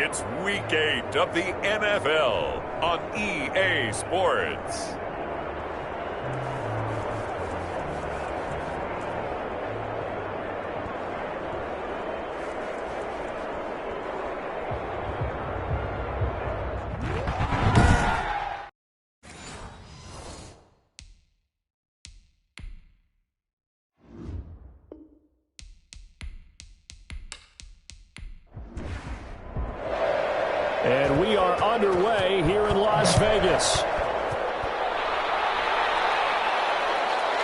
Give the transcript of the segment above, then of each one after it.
It's Week 8 of the NFL on EA Sports. And we are underway here in Las Vegas.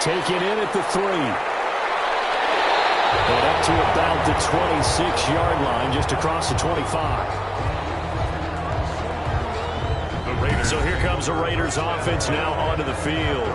Taken in at the 3. And up to about the 26-yard line, just across the 25. So here comes the Raiders offense now onto the field.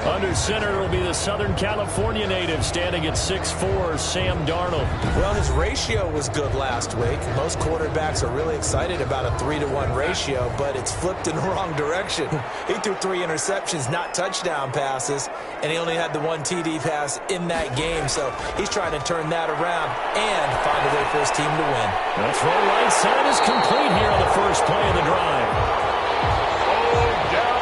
Under center will be the Southern California native standing at 6'4", Sam Darnold. Well, his ratio was good last week. Most quarterbacks are really excited about a 3-to-1 ratio, but it's flipped in the wrong direction. He threw 3 interceptions, not touchdown passes, and he only had the 1 TD pass in that game. So he's trying to turn that around and find a way for his team to win. The throw right side is complete here on the first play of the drive.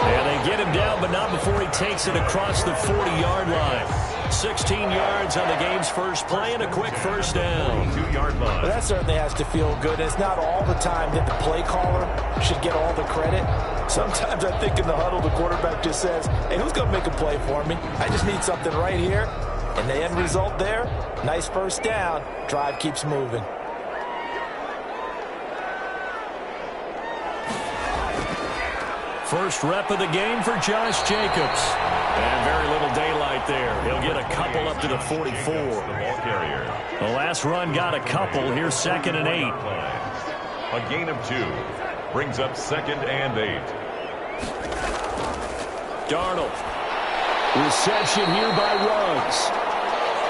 And they get him down, but not before he takes it across the 40-yard line. 16 yards on the game's first play and a quick first down. 2-yard line. Well, that certainly has to feel good. It's not all the time that the play caller should get all the credit. Sometimes I think in the huddle the quarterback just says, hey, who's going to make a play for me? I just need something right here. And the end result there, nice first down. Drive keeps moving. First rep of the game for Josh Jacobs. And very little daylight there. He'll get a couple up to the 44. The last run got a couple. Here's 2nd and 8. A gain of 2 brings up 2nd and 8. Darnold. Reception here by Ruggs.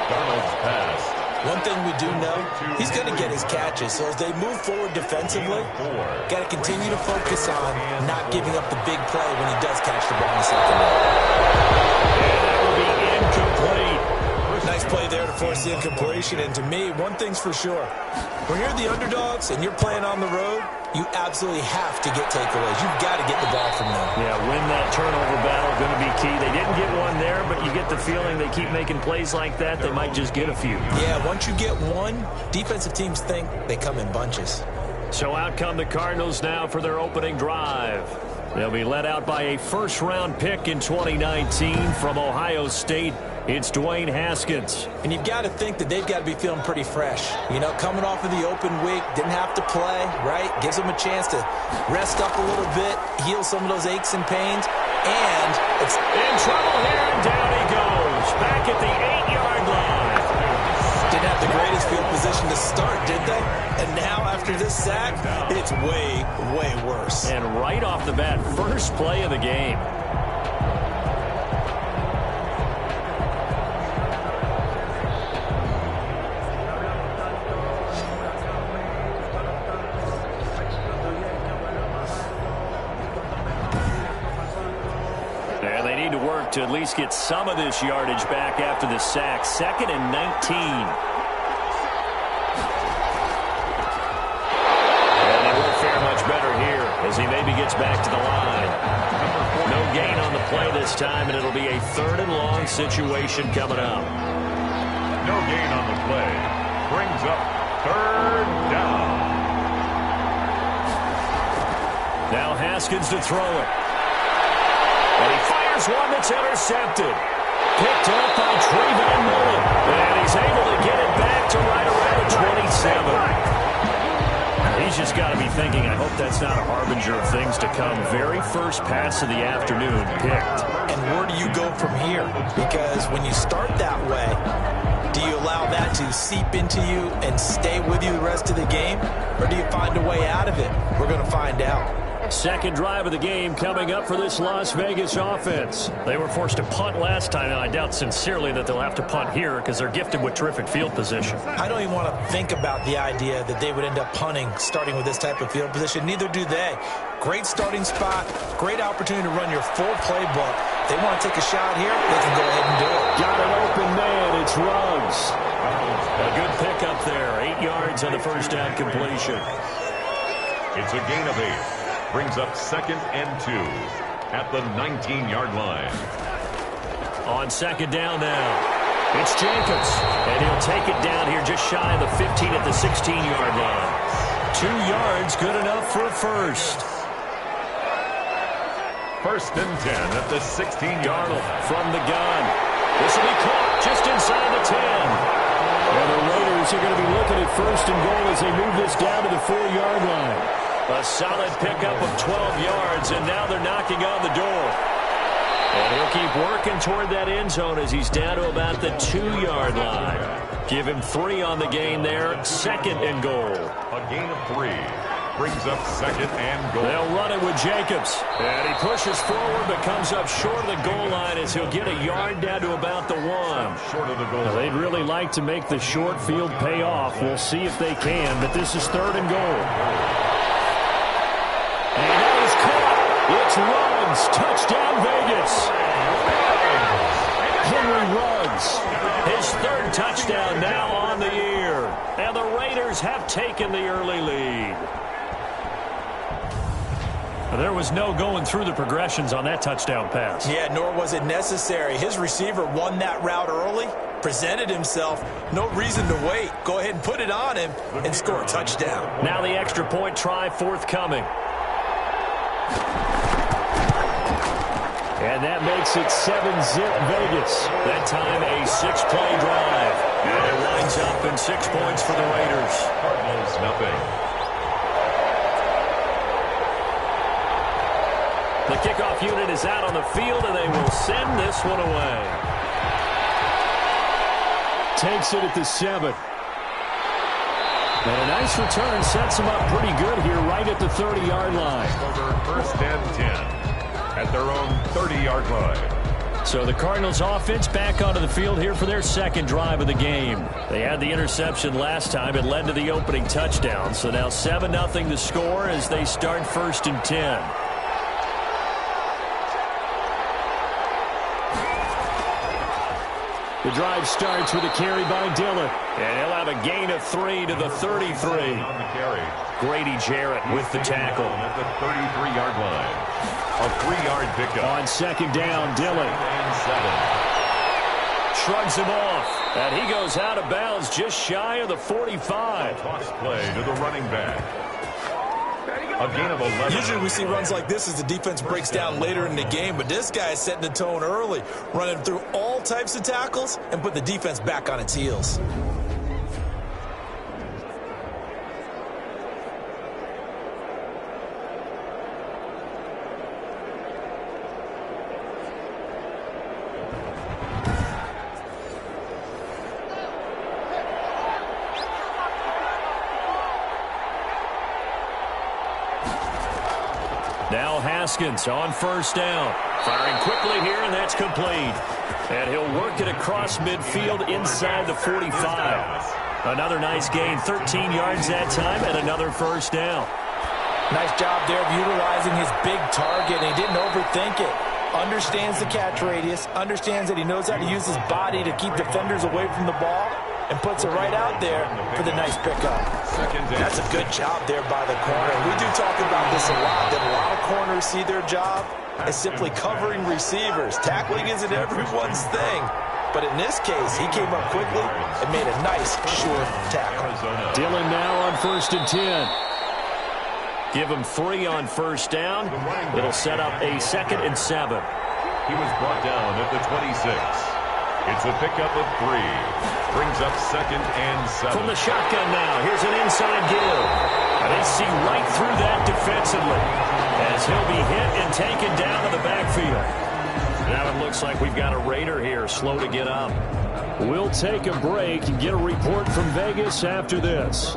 Darnold's pass. One thing we do know, he's going to get his catches. So as they move forward defensively, got to continue to focus on not giving up the big play when he does catch the ball in the secondary. And that will be incomplete. Nice play there to force the incompletion. And to me, one thing's for sure. When you're the underdogs and you're playing on the road, you absolutely have to get takeaways. You've got to get the ball from them. Yeah, win that turnover battle, going to be key. They didn't get one there, but you get the feeling they keep making plays like that, they might just get a few. Yeah, once you get one, defensive teams think they come in bunches. So out come the Cardinals now for their opening drive. They'll be led out by a first-round pick in 2019 from Ohio State. It's Dwayne Haskins. And you've got to think that they've got to be feeling pretty fresh. You know, coming off of the open week, didn't have to play, right? Gives them a chance to rest up a little bit, heal some of those aches and pains, and it's in trouble here, and down he goes. Back at the 8-yard line. Didn't have the greatest field position to start, did they? And now, after this sack, it's way, way worse. And right off the bat, first play of the game. To at least get some of this yardage back after the sack. 2nd and 19. And they won't fare much better here as he maybe gets back to the line. No gain on the play this time, and it'll be a 3rd and long situation coming up. No gain on the play. Brings up 3rd down. Now Haskins to throw it. And he fires one that's intercepted. Picked up by Trayvon Mullen. And he's able to get it back to right around the 27. He's just got to be thinking, I hope that's not a harbinger of things to come. Very first pass of the afternoon picked. And where do you go from here? Because when you start that way, do you allow that to seep into you and stay with you the rest of the game? Or do you find a way out of it? We're going to find out. Second drive of the game coming up for this Las Vegas offense. They were forced to punt last time, and I doubt sincerely that they'll have to punt here because they're gifted with terrific field position. I don't even want to think about the idea that they would end up punting starting with this type of field position. Neither do they. Great starting spot, great opportunity to run your full playbook. If they want to take a shot here, they can go ahead and do it. Got an open man. It's Ruggs. A good pickup there. 8 yards on the first down completion. It's a gain of 8. Brings up 2nd and 2 at the 19-yard line. On 2nd down now. It's Jacobs, and he'll take it down here just shy of the 15 at the 16-yard line. 2 yards, good enough for a first. 1st and 10 at the 16-yard line. From the gun. This will be caught just inside the 10. And the Raiders are going to be looking at 1st and goal as they move this down to the 4-yard line. A solid pickup of 12 yards, and now they're knocking on the door. And he'll keep working toward that end zone as he's down to about the 2-yard line. Give him 3 on the gain there. 2nd and goal. A gain of 3. Brings up 2nd and goal. They'll run it with Jacobs. And he pushes forward but comes up short of the goal line as he'll get a yard down to about the 1. Short of the goal line. They'd really like to make the short field pay off. We'll see if they can, but this is 3rd and goal. And that is caught. It's Ruggs. Touchdown, Vegas. Henry Ruggs. His 3rd touchdown now on the year. And the Raiders have taken the early lead. There was no going through the progressions on that touchdown pass. Yeah, nor was it necessary. His receiver won that route early, presented himself. No reason to wait. Go ahead and put it on him and score a touchdown. Now the extra point try forthcoming. And that makes it 7-zip Vegas. That time a 6-play drive. And it winds up in 6 points for the Raiders. Cardinals nothing. The kickoff unit is out on the field, and they will send this one away. Takes it at the 7. And a nice return sets them up pretty good here right at the 30-yard line. Over 1st and 10 at their own 30-yard line. So the Cardinals offense back onto the field here for their 2nd drive of the game. They had the interception last time. It led to the opening touchdown. So now 7-0 the score as they start 1st and 10. The drive starts with a carry by Dillon. And he'll have a gain of 3 to the 33. On the carry. Grady Jarrett with the tackle. At the 33-yard line. A 3-yard pickup. On 2nd down, Dillon. And 7. Shrugs him off. And he goes out of bounds just shy of the 45. Toss play to the running back. A gain of 11. Usually we see runs like this as the defense breaks down later in the game, but this guy is setting the tone early, running through all types of tackles and put the defense back on its heels. Now Haskins on 1st down. Firing quickly here, and that's complete. And he'll work it across midfield inside the 45. Another nice gain, 13 yards that time, and another 1st down. Nice job there of utilizing his big target, and he didn't overthink it. Understands the catch radius, understands that he knows how to use his body to keep defenders away from the ball, and puts it right out there for the nice pickup. That's a good job there by the corner. We do talk about this a lot, that a lot of corners see their job as simply covering receivers. Tackling isn't everyone's thing. But in this case, he came up quickly and made a nice, short tackle. Dillon now on 1st and 10. Give him 3 on 1st down. It'll set up a 2nd and 7. He was brought down at the 26. It's a pickup of 3. Brings up 2nd and 7. From the shotgun now, here's an inside give. And they see right through that defensively as he'll be hit and taken down to the backfield. Now it looks like we've got a Raider here, slow to get up. We'll take a break and get a report from Vegas after this.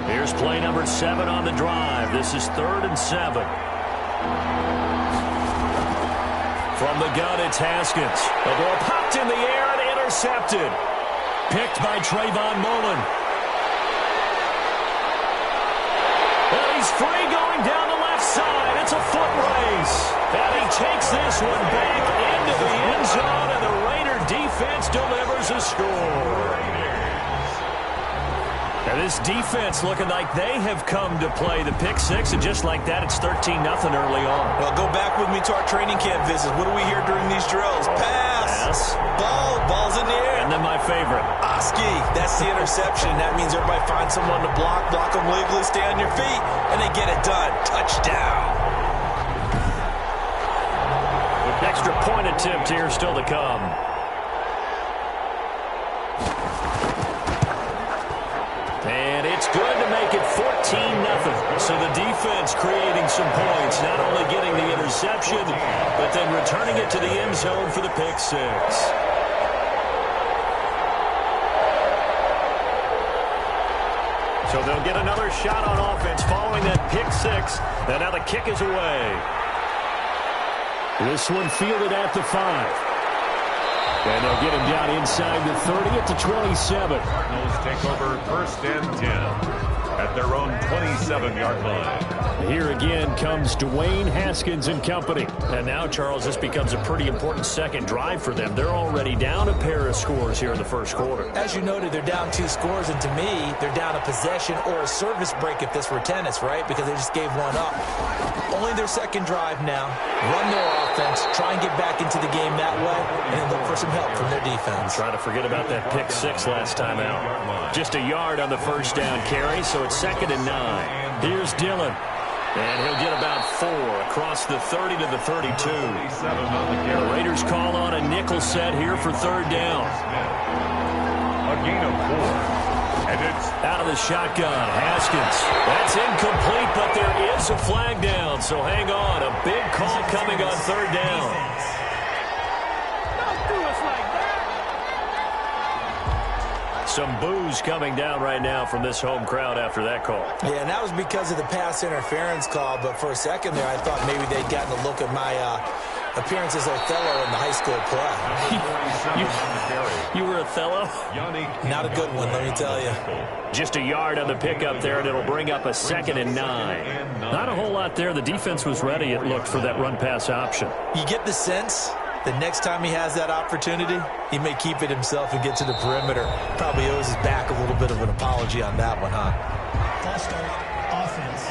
Here's play number 7 on the drive. This is 3rd and 7. From the gun, it's Haskins. The ball popped in the air and intercepted. Picked by Trayvon Mullen. And he's free going down the left side. It's a foot race. And he takes this one back into the end zone, and the Raider defense delivers a score. And this defense looking like they have come to play the pick six, and just like that, it's 13-0 early on. Well, go back with me to our training camp visits. What do we hear during these drills? Pass. Ball's in the air. And then my favorite. Oski, that's the interception. That means everybody finds someone to block them legally, stay on your feet, and they get it done. Touchdown. Extra point attempt here still to come. And it's good to make it 14-0. So the defense creating some points, not only getting the interception, but then returning it to the end zone for the pick six. So they'll get another shot on offense following that pick six. And now the kick is away. This one fielded at the 5. And they'll get him down inside the 30 at the 27. Cardinals take over 1st and 10 at their own 27-yard line. Here again comes Dwayne Haskins and company. And now, Charles, this becomes a pretty important second drive for them. They're already down a pair of scores here in the first quarter. As you noted, they're down 2 scores, and to me, they're down a possession or a service break if this were tennis, right? Because they just gave one up. Only their second drive now. Run their offense, try and get back into the game that way, and then look for some help from their defense. Trying to forget about that pick six last time out. Just a yard on the first down carry, so it's 2nd and 9. Here's Dillon. And he'll get about 4 across the 30 to the 32. The Raiders call on a nickel set here for 3rd down. A gain of 4. And it's out of the shotgun. Haskins. That's incomplete, but there is a flag down. So hang on. A big call coming on 3rd down. Some boos coming down right now from this home crowd after that call. Yeah, and that was because of the pass interference call. But for a second there, I thought maybe they'd gotten a look at my appearance as Othello in the high school play. You were Othello? Not a good one, let me tell you. Just a yard on the pickup there, and it'll bring up a 2nd and 9. Not a whole lot there. The defense was ready, it looked, for that run-pass option. You get the sense the next time he has that opportunity, he may keep it himself and get to the perimeter. Probably owes his back a little bit of an apology on that one, huh? False start, offense.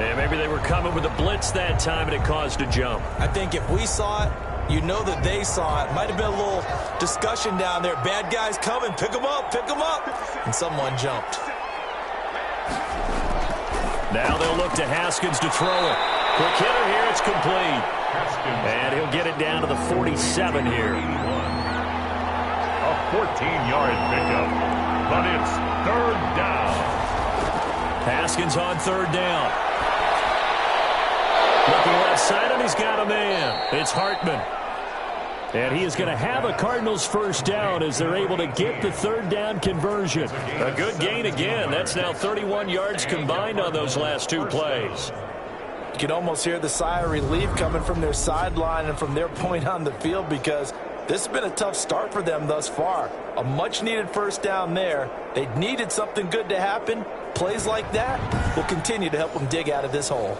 Yeah, maybe they were coming with a blitz that time, and it caused a jump. I think if we saw it, you know that they saw it. Might have been a little discussion down there. Bad guys coming, pick them up, and someone jumped. Now they'll look to Haskins to throw it. Quick hitter here, it's complete. And he'll get it down to the 47 here. A 14-yard pickup, but it's 3rd down. Haskins on 3rd down. Looking left side, and he's got a man. It's Hartman. And he is going to have a Cardinals 1st down as they're able to get the 3rd down conversion. A good gain again. That's now 31 yards combined on those last 2 plays. You can almost hear the sigh of relief coming from their sideline and from their point on the field, because this has been a tough start for them thus far. A much-needed 1st down there. They needed something good to happen. Plays like that will continue to help them dig out of this hole.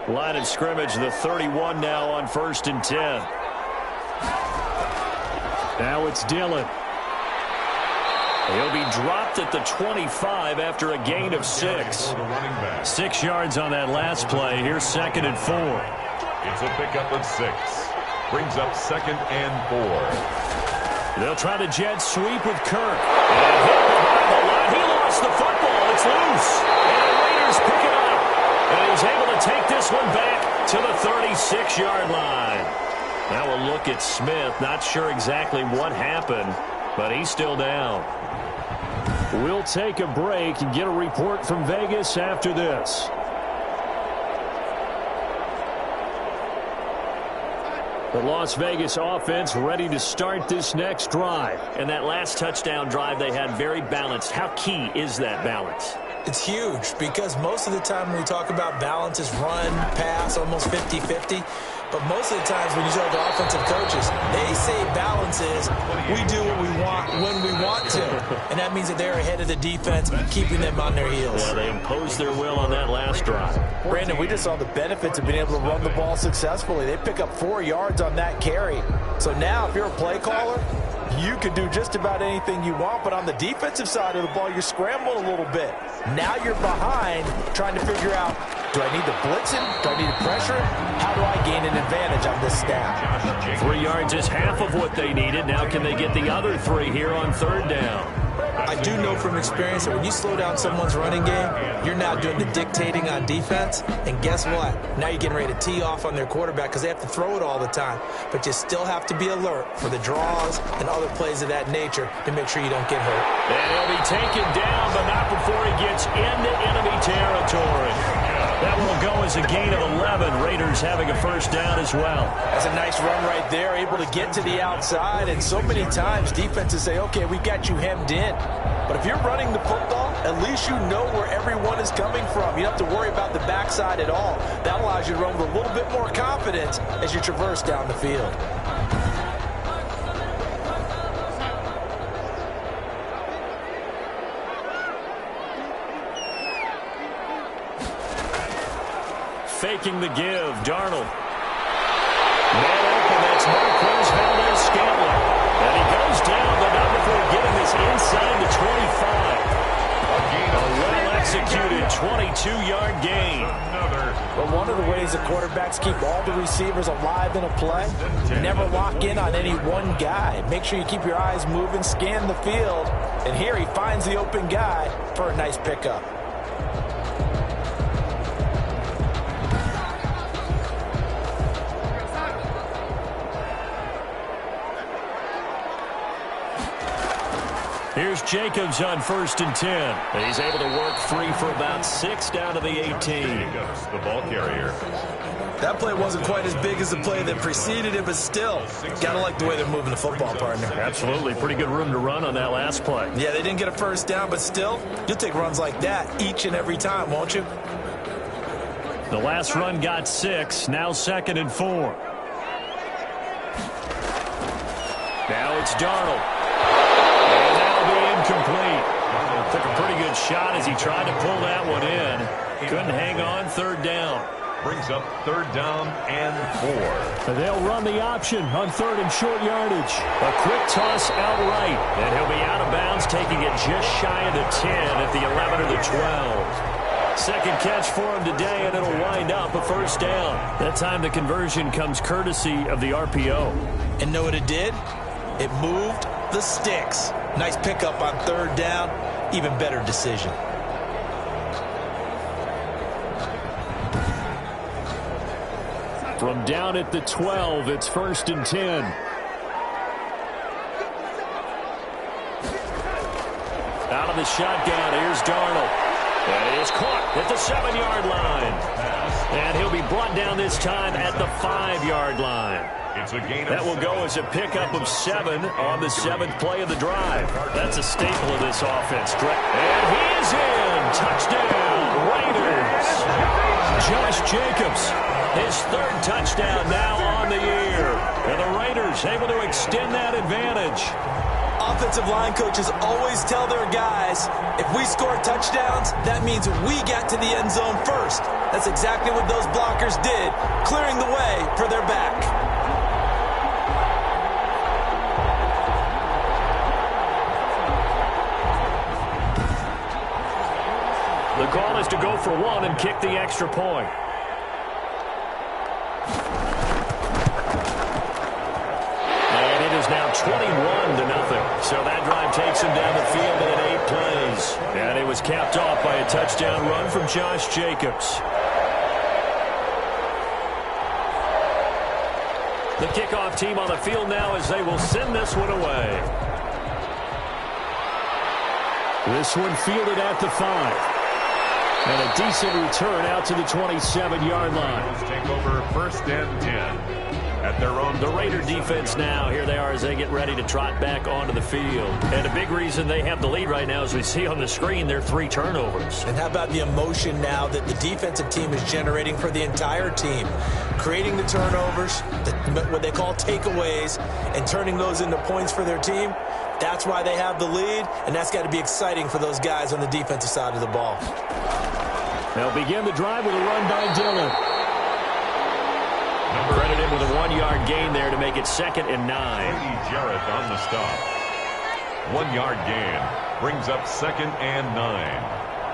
Line of scrimmage, the 31 now on 1st and 10. Now it's Dillon. He'll be dropped at the 25 after a gain of 6. 6 yards on that last play. Here's 2nd and 4. It's a pickup of 6. Brings up 2nd and 4. They'll try the jet sweep with Kirk. And hit behind the line. He lost the football. It's loose. And the Raiders pick it up. And he's able to take this one back to the 36-yard line. Now a look at Smith. Not sure exactly what happened, but he's still down. We'll take a break and get a report from Vegas after this. The Las Vegas offense ready to start this next drive. And that last touchdown drive they had very balanced. How key is that balance? It's huge, because most of the time when we talk about balance is run, pass, almost 50-50. But most of the times when you talk to offensive coaches, they say balance is we do what we want when we want to. And that means that they're ahead of the defense, keeping them on their heels. Yeah, they imposed their will on that last drive. Brandon, we just saw the benefits of being able to run the ball successfully. They pick up 4 yards on that carry. So now if you're a play caller, you can do just about anything you want, but on the defensive side of the ball, you're scrambling a little bit. Now you're behind trying to figure out, do I need to blitz him? Do I need to pressure him? How do I gain an advantage on this snap? 3 yards is half of what they needed. Now can they get the other 3 here on 3rd down? I do know from experience that when you slow down someone's running game, you're now doing the dictating on defense. And guess what? Now you're getting ready to tee off on their quarterback because they have to throw it all the time. But you still have to be alert for the draws and other plays of that nature to make sure you don't get hurt. And he'll be taken down, but not before he gets into enemy territory. That will go as a gain of 11. Raiders having a 1st down as well. That's a nice run right there, able to get to the outside. And so many times defenses say, okay, we got you hemmed in. But if you're running the football, at least you know where everyone is coming from. You don't have to worry about the backside at all. That allows you to run with a little bit more confidence as you traverse down the field. Faking the give, Darnold. Man open, that's Marquez Valdez-Scantling. And he goes down, but not before getting this inside the 25. A well-executed 22-yard gain. But one of the ways the quarterbacks keep all the receivers alive in a play, never lock in on any one guy. Make sure you keep your eyes moving, scan the field. And here he finds the open guy for a nice pickup. Here's Jacobs on 1st and 10. He's able to work free for about 6 down to the 18. Jacobs, the ball carrier. That play wasn't quite as big as the play that preceded it, but still, gotta like the way they're moving the football, partner. Absolutely. Pretty good room to run on that last play. Yeah, they didn't get a 1st down, but still, you'll take runs like that each and every time, won't you? The last run got 6. Now 2nd and 4. Now it's Darnold. And that'll be incomplete. Took a pretty good shot as he tried to pull that one in. Couldn't hang on. 3rd down. Brings up 3rd down and 4. They'll run the option on 3rd and short yardage. A quick toss outright. And he'll be out of bounds, taking it just shy of the 10 at the 11 or the 12. Second catch for him today, and it'll wind up a 1st down. That time the conversion comes courtesy of the RPO. And know what it did? It moved the sticks. Nice pickup on 3rd down. Even better decision. From down at the 12, it's 1st and 10. Out of the shotgun, here's Darnold. And he is caught at the 7-yard line. And he'll be brought down this time at the 5-yard line. It's a gain of That will go as a pickup of 7 on the 7th play of the drive. That's a staple of this offense. And he is in. Touchdown, Raiders. Josh Jacobs, his 3rd touchdown now on the year. And the Raiders able to extend that advantage. Offensive line coaches always tell their guys, if we score touchdowns, that means we got to the end zone first. That's exactly what those blockers did, clearing the way for their back. The call is to go for 1 and kick the extra point. And it is now 21-0. So that drive takes him down the field in 8 plays. And it was capped off by a touchdown run from Josh Jacobs. The kickoff team on the field now as they will send this one away. This one fielded at the 5. And a decent return out to the 27-yard line. Take over 1st and 10. at their own. The Raider defense now, here they are as they get ready to trot back onto the field. And a big reason they have the lead right now, as we see on the screen, their 3 turnovers. And how about the emotion now that the defensive team is generating for the entire team? Creating the turnovers, what they call takeaways, and turning those into points for their team. That's why they have the lead, and that's got to be exciting for those guys on the defensive side of the ball. They'll begin the drive with a run by Dillon. Credited with a 1-yard gain there to make it 2nd and 9. Jarrett on the stop. 1-yard gain brings up 2nd and 9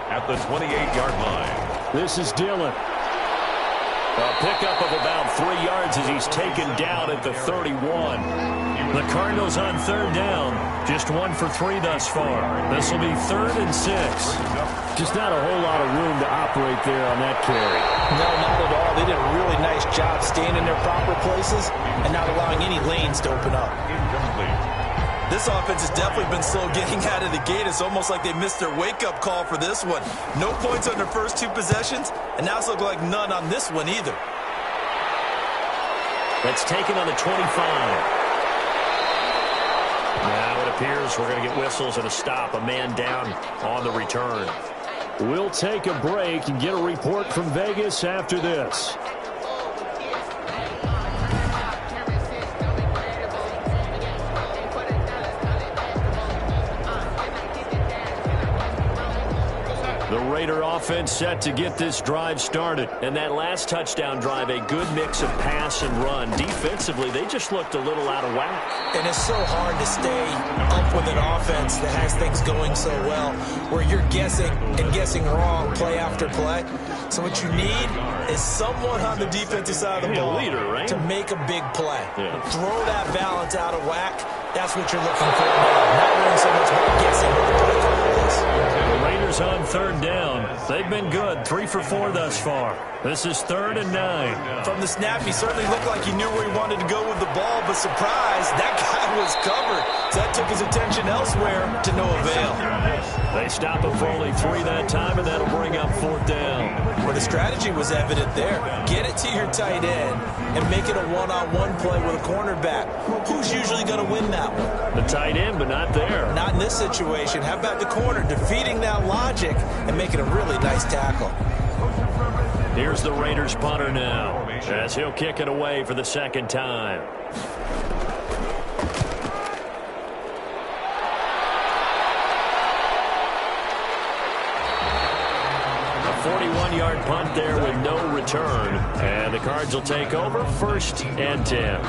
at the 28-yard line. This is Dillon. A pickup of about 3 yards as he's taken down at the 31. The Cardinals on 3rd down. Just 1 for 3 thus far. This will be 3rd and 6. Just not a whole lot of room to operate there on that carry. No, not at all. They did a really nice job staying in their proper places and not allowing any lanes to open up. Incomplete. This offense has definitely been slow getting out of the gate. It's almost like they missed their wake-up call for this one. No points on their first 2 possessions, and now it's looking like none on this one either. That's taken on the 25. Now it appears we're going to get whistles and a stop. A man down on the return. We'll take a break and get a report from Vegas after this. The Raider offense set to get this drive started. And that last touchdown drive, a good mix of pass and run. Defensively, they just looked a little out of whack. And it's so hard to stay up with an offense that has things going so well, where you're guessing and guessing wrong play after play. So what you need is someone on the defensive side of the ball to make a big play. Yeah. Throw that balance out of whack. That's what you're looking for now. Not really so much about guessing what the play call is. The Raiders on 3rd down. They've been good. 3 for 4 thus far. This is 3rd and 9. From the snap, he certainly looked like he knew where he wanted to go with the ball, but surprise, that guy was covered. So that took his attention elsewhere to no avail. They stop him for only 3 that time, and that'll bring up 4th down. Well, the strategy was evident there. Get it to your tight end and make it a one-on-one play with a cornerback. Who's usually going to win that one? The tight end, but not there. Not in this situation. How about the corner defeating that logic and making a really nice tackle? Here's the Raiders punter now, as he'll kick it away for the 2nd time. A 41-yard punt there with no return. And the Cards will take over 1st and 10.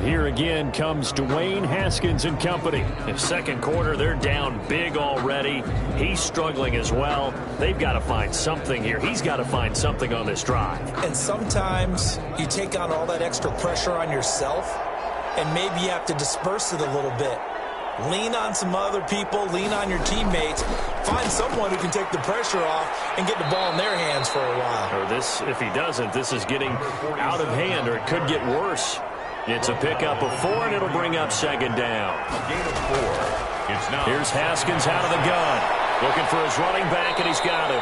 Here again comes Dwayne Haskins and company. In 2nd quarter, they're down big already. He's struggling as well. They've got to find something here. He's got to find something on this drive. And sometimes you take on all that extra pressure on yourself, and maybe you have to disperse it a little bit. Lean on some other people. Lean on your teammates. Find someone who can take the pressure off and get the ball in their hands for a while. Or this, if he doesn't, this is getting out of hand, or it could get worse. It's a pickup of 4, and it'll bring up 2nd down. A gain of 4. It's now. Here's Haskins out of the gun. Looking for his running back, and he's got him.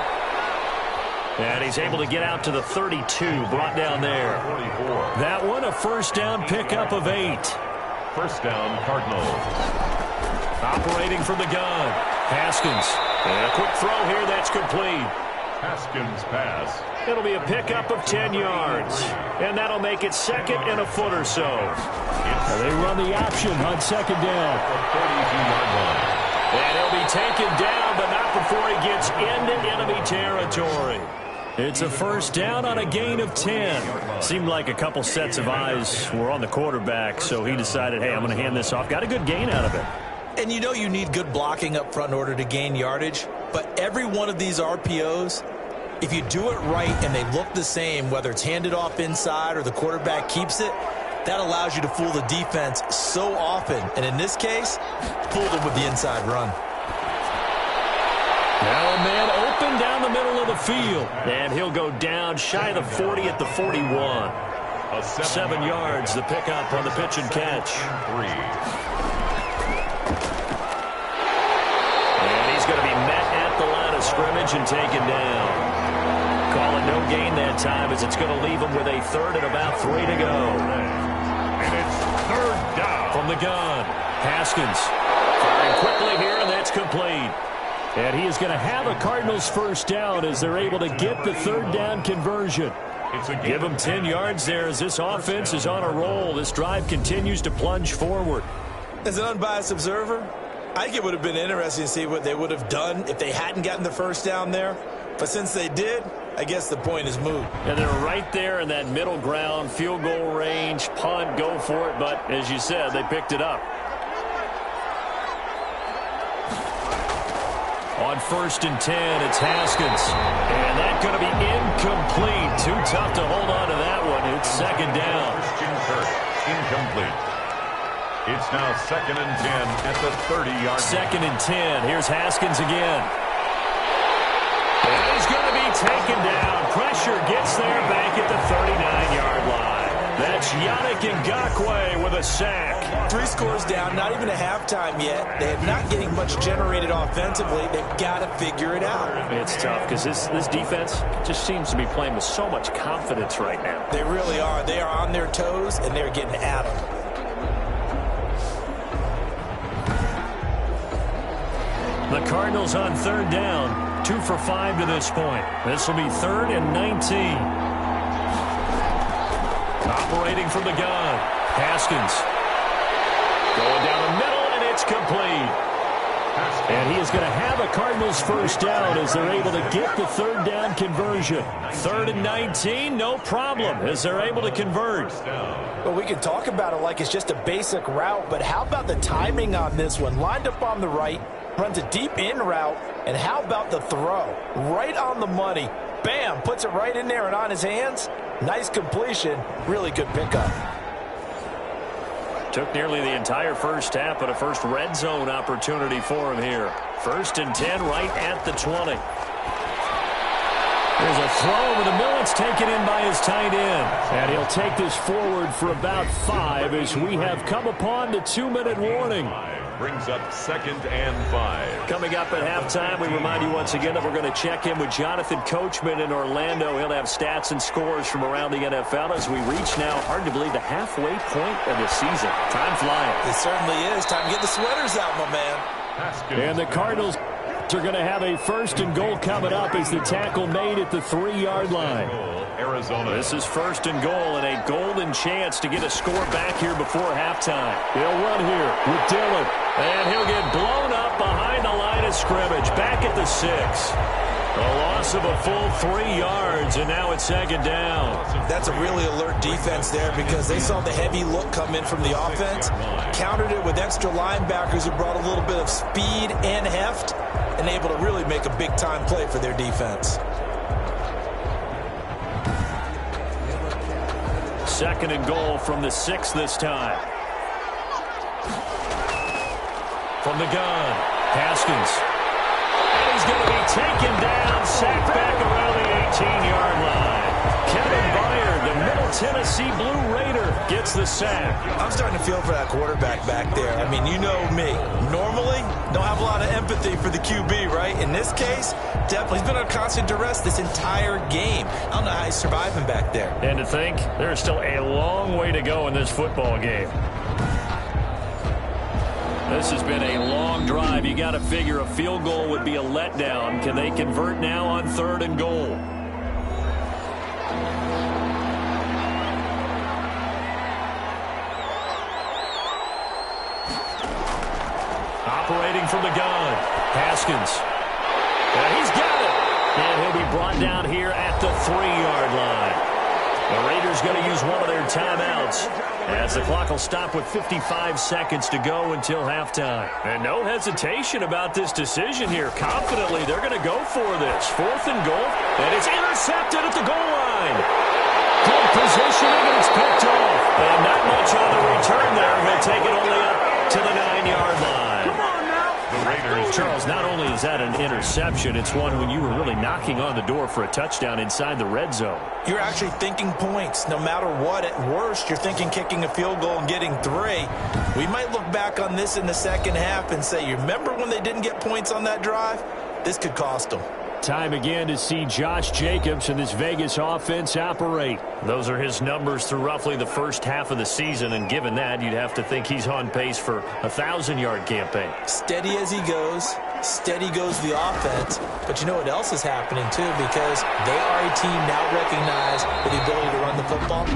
And he's able to get out to the 32, brought down there. 44. That one, a 1st down pickup of 8. 1st down, Cardinals. Operating from the gun. Haskins. And a quick throw here, that's complete. Haskins pass. It'll be a pickup of 10 yards. And that'll make it 2nd and a foot or so. They run the option on 2nd down. 32-yard line. And he'll be taken down, but not before he gets into enemy territory. It's a 1st down on a gain of 10. Seemed like a couple sets of eyes were on the quarterback, so he decided, hey, I'm going to hand this off. Got a good gain out of it. And you know you need good blocking up front in order to gain yardage, but every one of these RPOs, if you do it right and they look the same, whether it's handed off inside or the quarterback keeps it, that allows you to fool the defense so often. And in this case, fooled them with the inside run. Now a man open down the middle of the field. And he'll go down shy of the 40 at the 41. 7 yards, the pickup on the pitch and catch. 3. And he's going to be met at the line of scrimmage and taken down. Call it no gain that time, as it's going to leave him with a 3rd and about 3 to go. third down. From the gun, Haskins firing quickly here, and that's complete. And he is going to have a Cardinals first down as they're able to get the third down conversion. Give them 10 yards there as this offense is on a roll. This drive continues to plunge forward. As an unbiased observer, I think it would have been interesting to see what they would have done if they hadn't gotten the first down there. But since they did, I guess the point is moot. And they're right there in that middle ground, field goal range, punt, go for it. But as you said, they picked it up. On 1st and 10, it's Haskins. And that's going to be incomplete. Too tough to hold on to that one. It's second down. Christian Kirk, incomplete. It's now 2nd and 10 at the 30-yard line. 2nd and 10. Here's Haskins again. And he's going to be taken down. Pressure gets there back at the 39-yard line. That's Yannick Ngakoue with a sack. 3 scores down, not even a halftime yet. They're not getting much generated offensively. They've got to figure it out. It's tough because this defense just seems to be playing with so much confidence right now. They really are. They are on their toes, and they're getting at them. The Cardinals on 3rd down, 2 for 5 to this point. This will be 3rd and 19. Operating from the gun, Haskins. Going down the middle, and it's complete. And he is going to have a Cardinals first down as they're able to get the 3rd down conversion. 3rd and 19, no problem, as they're able to convert. Well, we can talk about it like it's just a basic route, but how about the timing on this one? Lined up on the right, runs a deep in route, and how about the throw? Right on the money. Bam, puts it right in there and on his hands. Nice completion. Really good pickup. Took nearly the entire first half, but a first red zone opportunity for him here. 1st and 10 right at the 20. There's a throw over the middle. It's taken in by his tight end. And he'll take this forward for about 5 as we have come upon the 2-minute warning. Brings up 2nd and 5. Coming up at halftime, we remind you once again that we're going to check in with Jonathan Coachman in Orlando. He'll have stats and scores from around the NFL as we reach now, hard to believe, the halfway point of the season. Time flying. It certainly is. Time to get the sweaters out, my man. And the Cardinals are going to have a 1st and goal coming up as the tackle made at the 3-yard line. Arizona. This is 1st and goal and a golden chance to get a score back here before halftime. He'll run here with Dillon. And he'll get blown up behind the line of scrimmage. Back at the 6. A loss of a full 3 yards, and now it's 2nd down. That's a really alert defense there because they saw the heavy look come in from the offense, countered it with extra linebackers who brought a little bit of speed and heft, and able to really make a big-time play for their defense. 2nd and goal from the 6 this time. From the gun, Haskins. And he's going to be taken down, sacked back around the 18-yard line. Kevin Byard, the Middle Tennessee Blue Raider, gets the sack. I'm starting to feel for that quarterback back there. I mean, you know me. Normally, don't have a lot of empathy for the QB, right? In this case, definitely. He's been on constant duress this entire game. I don't know how he's surviving back there. And to think, there's still a long way to go in this football game. This has been a long drive. You got to figure a field goal would be a letdown. Can they convert now on 3rd and goal? Operating from the gun, Haskins. And he's got it. And he'll be brought down here at the 3-yard line. The Raiders going to use one of their timeouts as the clock will stop with 55 seconds to go until halftime. And no hesitation about this decision here. Confidently, they're going to go for this. 4th and goal, and it's intercepted at the goal line. Good positioning, and it's picked off. And not much on the return there. He'll take it only up to the 9-yard line. Charles, not only is that an interception, it's one when you were really knocking on the door for a touchdown inside the red zone. You're actually thinking points. No matter what, at worst, you're thinking kicking a field goal and getting 3. We might look back on this in the second half and say, you remember when they didn't get points on that drive? This could cost them. Time again to see Josh Jacobs and this Vegas offense operate. Those are his numbers through roughly the first half of the season, and given that, you'd have to think he's on pace for a 1,000-yard campaign. Steady as he goes. Steady goes the offense. But you know what else is happening, too? Because they are a team now recognized with the ability to run the football.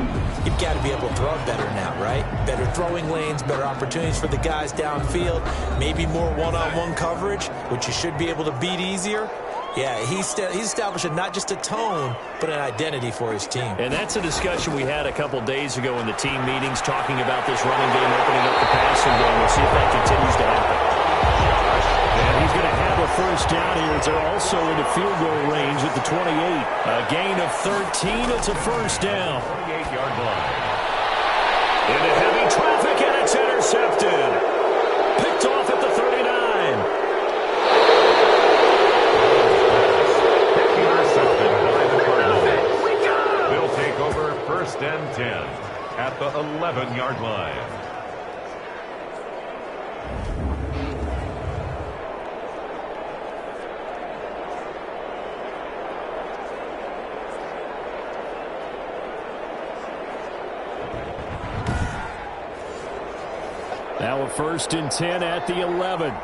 You've got to be able to throw it better now, right? Better throwing lanes, better opportunities for the guys downfield, maybe more one-on-one coverage, which you should be able to beat easier. Yeah, he's establishing not just a tone, but an identity for his team. And that's a discussion we had a couple days ago in the team meetings, talking about this running game opening up the passing game. We'll see if that continues to happen. And he's going to have a first down here. They're also into field goal range at the 28. A gain of 13. It's a first down. 28-yard line. Into heavy traffic, and it's intercepted. Picked off at the 39. Intercepted by the Cardinals. They'll take over first and 10 at the 11-yard line. Now a first and 10 at the 11.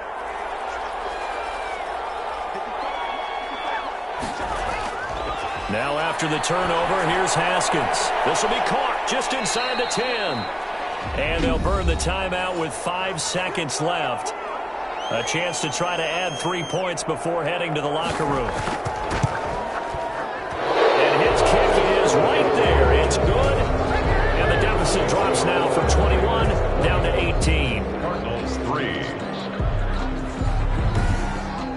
Now after the turnover, here's Haskins. This will be caught just inside the 10. And they'll burn the timeout with 5 seconds left. A chance to try to add 3 points before heading to the locker room. And his kick is right there. It's good. And the deficit drops now from 21 down to 18. Cardinals 3.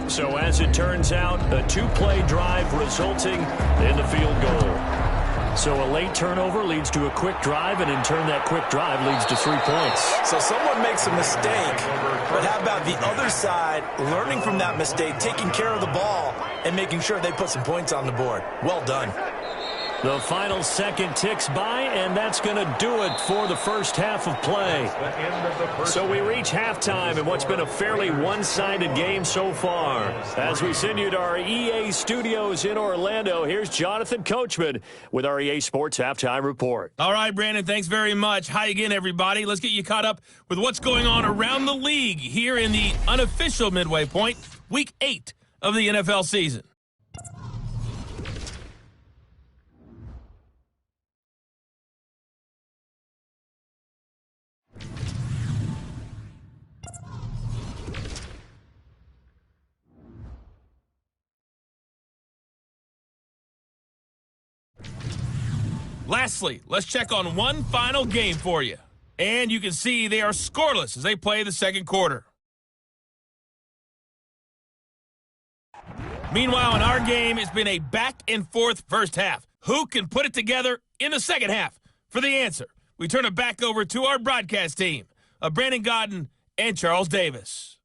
So as it turns out, a 2-play drive resulting in the field goal. So a late turnover leads to a quick drive, and in turn that quick drive leads to 3 points. So someone makes a mistake, but how about the other side learning from that mistake, taking care of the ball, and making sure they put some points on the board? Well done. The final second ticks by, and that's going to do it for the first half of play. So we reach halftime in what's been a fairly one-sided game so far. As we send you to our EA studios in Orlando, here's Jonathan Coachman with our EA Sports Halftime Report. All right, Brandon, thanks very much. Hi again, everybody. Let's get you caught up with what's going on around the league here in the unofficial midway point, Week 8 of the NFL season. Lastly, let's check on one final game for you. And you can see they are scoreless as they play the second quarter. Meanwhile, in our game, it's been a back-and-forth first half. Who can put it together in the second half? For the answer, we turn it back over to our broadcast team of Brandon Godden and Charles Davis.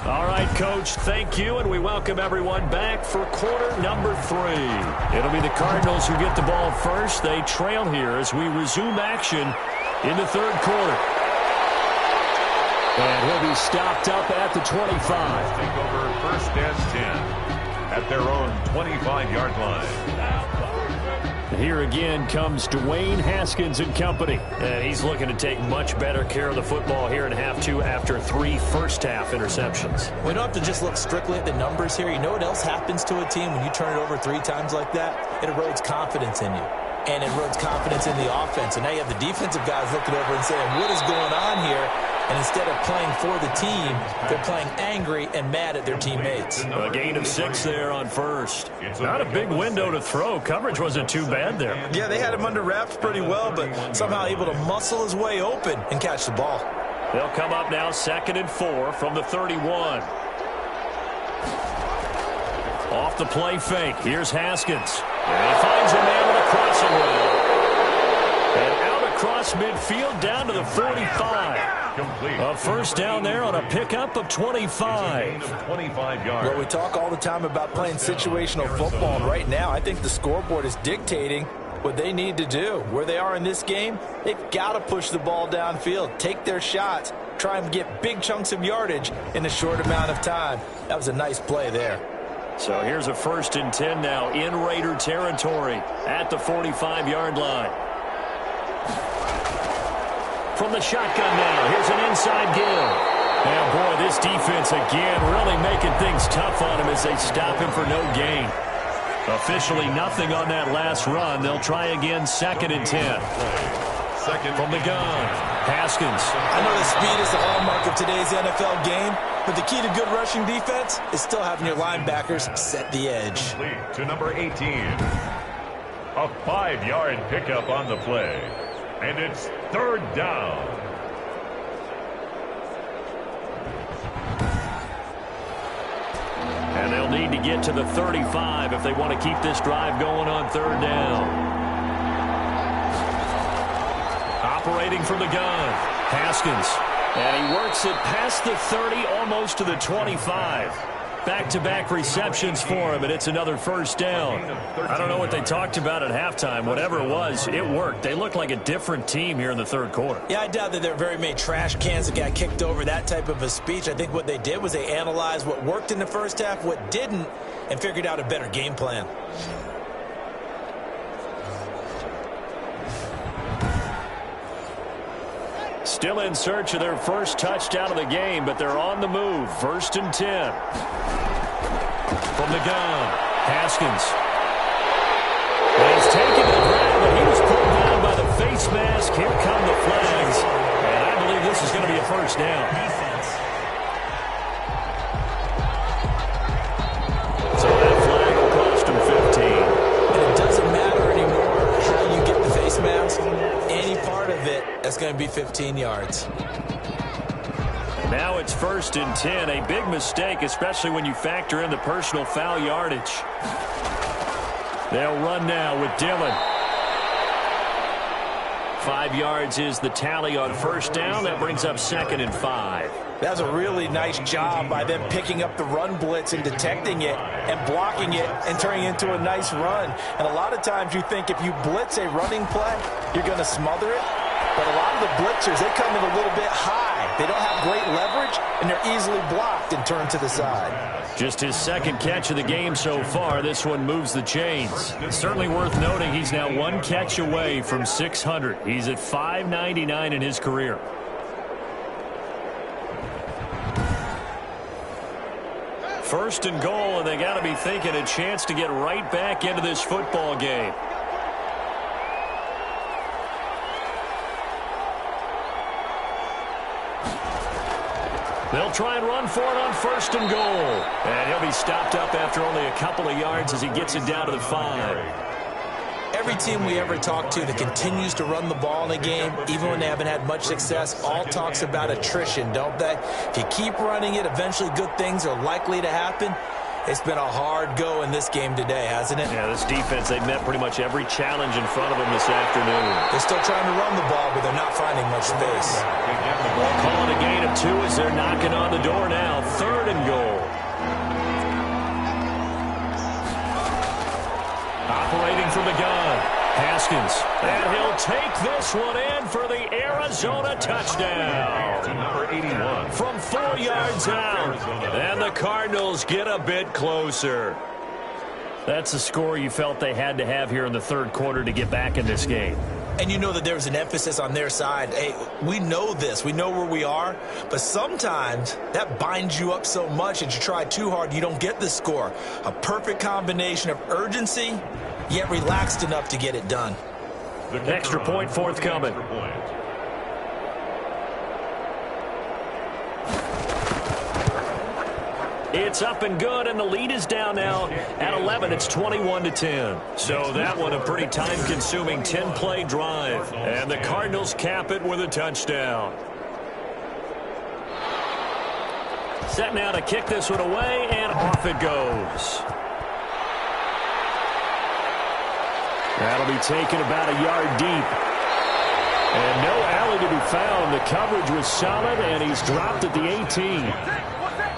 All right, Coach, thank you, and we welcome everyone back for quarter number 3. It'll be the Cardinals who get the ball first. They trail here as we resume action in the third quarter. And he'll be stopped up at the 25. Take over first and 10 at their own 25-yard line. Here again comes Dwayne Haskins and company. And he's looking to take much better care of the football here in half 2 after 3 first-half interceptions. We don't have to just look strictly at the numbers here. You know what else happens to a team when you turn it over 3 times like that? It erodes confidence in you. And it erodes confidence in the offense. And now you have the defensive guys looking over and saying, what is going on here? And instead of playing for the team, they're playing angry and mad at their teammates. A gain of 6 there on first. Not a big window to throw. Coverage wasn't too bad there. Yeah, they had him under wraps pretty well, but somehow able to muscle his way open and catch the ball. They'll come up now 2nd and 4 from the 31. Off the play fake. Here's Haskins. And he finds a man with a crossing route. And out across midfield down to the 45. Complete. A first down there on a pickup of 25. 25 yards. Well, we talk all the time about playing situational football, and right now I think the scoreboard is dictating what they need to do. Where they are in this game, they've got to push the ball downfield, take their shots, try and get big chunks of yardage in a short amount of time. That was a nice play there. So here's a 1st and 10 now in Raider territory at the 45-yard line. From the shotgun now, here's an inside give. Now, boy, this defense again really making things tough on him as they stop him for no gain. Officially nothing on that last run. They'll try again 2nd and 10. Second from the gun, Haskins. I know the speed is the hallmark of today's NFL game, but the key to good rushing defense is still having your linebackers set the edge. To number 18. A 5-yard pickup on the play. And it's 3rd down. And they'll need to get to the 35 if they want to keep this drive going on 3rd down. Operating from the gun, Haskins. And he works it past the 30, almost to the 25. Back-to-back receptions for him, and it's another 1st down. I don't know what they talked about at halftime. Whatever it was, it worked. They look like a different team here in the 3rd quarter. Yeah, I doubt that there are very many trash cans that got kicked over, that type of a speech. I think what they did was they analyzed what worked in the 1st half, what didn't, and figured out a better game plan. Still in search of their 1st touchdown of the game, but they're on the move. 1st and 10. From the gun, Haskins. And he's taken the ground, but he was pulled down by the face mask. Here come the flags. And I believe this is going to be a 1st down. Defense. So that flag will cost him 15. And it doesn't matter anymore how you get the face mask. Any part of it, that's going to be 15 yards. Now it's 1st and 10. A big mistake, especially when you factor in the personal foul yardage. They'll run now with Dillon. 5 yards is the tally on 1st down. That brings up 2nd and 5. That's a really nice job by them picking up the run blitz and detecting it and blocking it and turning it into a nice run. And a lot of times you think if you blitz a running play, you're going to smother it. But a lot of the blitzers, they come in a little bit high. They don't have great leverage, and they're easily blocked and turned to the side. Just his 2nd catch of the game so far. This one moves the chains. Certainly worth noting he's now 1 catch away from 600. He's at 599 in his career. First and goal, and they got to be thinking a chance to get right back into this football game. They'll try and run for it on 1st and goal. And he'll be stopped up after only a couple of yards as he gets it down to the 5. Every team we ever talk to that continues to run the ball in a game, even when they haven't had much success, all talks about attrition, don't they? If you keep running it, eventually good things are likely to happen. It's been a hard go in this game today, hasn't it? Yeah, this defense, they've met pretty much every challenge in front of them this afternoon. They're still trying to run the ball, but they're not finding much space. They'll call it a gain of 2 as they're knocking on the door now. 3rd and goal. Operating from the gun, Haskins. And he'll take this one in for the Arizona touchdown. To number 81. From 4 yards out. And the Cardinals get a bit closer. That's a score you felt they had to have here in the 3rd quarter to get back in this game. And you know that there's an emphasis on their side. Hey, we know this. We know where we are. But sometimes that binds you up so much that you try too hard, you don't get the score. A perfect combination of urgency, yet relaxed enough to get it done. Extra point forthcoming. It's up and good, and the lead is down now at 11. It's 21-10. So that one a pretty time-consuming 10-play drive. And the Cardinals cap it with a touchdown. Set now to kick this one away, and off it goes. That'll be taken about a yard deep. And no alley to be found. The coverage was solid, and he's dropped at the 18.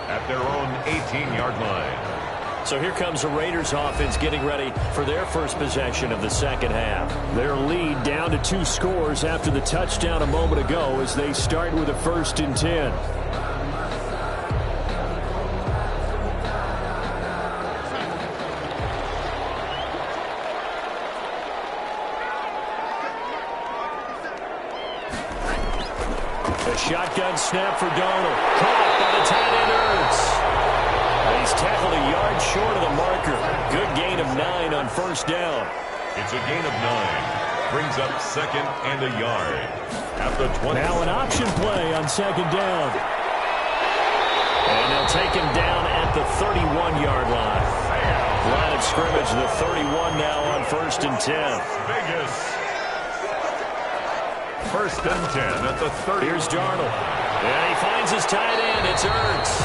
At their own 18-yard line. So here comes the Raiders offense getting ready for their first possession of the second half. Their lead down to 2 scores after the touchdown a moment ago as they start with a 1st and 10. A shotgun snap for Darnold. Caught by the tight end Ertz. He's tackled a yard short of the marker. Good gain of 9 on 1st down. It's a gain of 9. Brings up 2nd and a yard. At the 20. Now an option play on 2nd down. And they'll take him down at the 31-yard line. Line of scrimmage, the 31 now on 1st and 10. Vegas. 1st and 10 at the 30. Here's Darnold. And he finds his tight end. It's Ertz.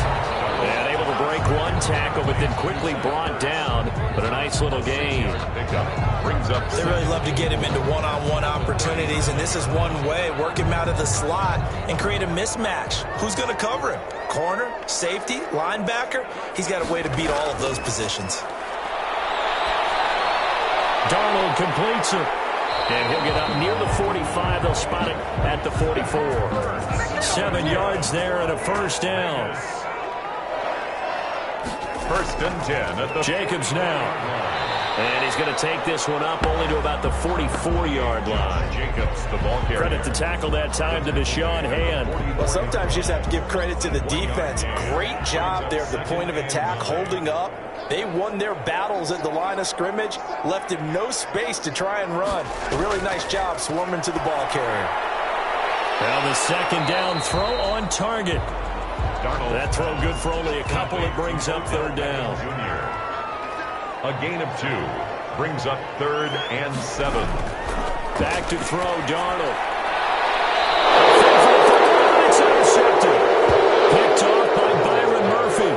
And able to break 1 tackle, but then quickly brought down. But a nice little gain. Brings up. They really love to get him into one-on-one opportunities, and this is one way. Work him out of the slot and create a mismatch. Who's going to cover him? Corner, safety, linebacker? He's got a way to beat all of those positions. Darnold completes it. And he'll get up near the 45. They'll spot it at the 44. 7 yards there and a 1st down. 1st and 10 at the Jacobs now. And he's going to take this one up only to about the 44-yard line. Jacobs, the ball carrier. Credit the tackle that time to Deshaun Hand. Well, sometimes you just have to give credit to the defense. Great job there at the point of attack, holding up. They won their battles at the line of scrimmage, left him no space to try and run. A really nice job swarming to the ball carrier. Now the 2nd down throw on target. Darnold. That throw good for only a couple. It brings up 3rd down. Junior. A gain of 2. Brings up 3rd and 7. Back to throw, Darnold. It's intercepted. Picked off by Byron Murphy.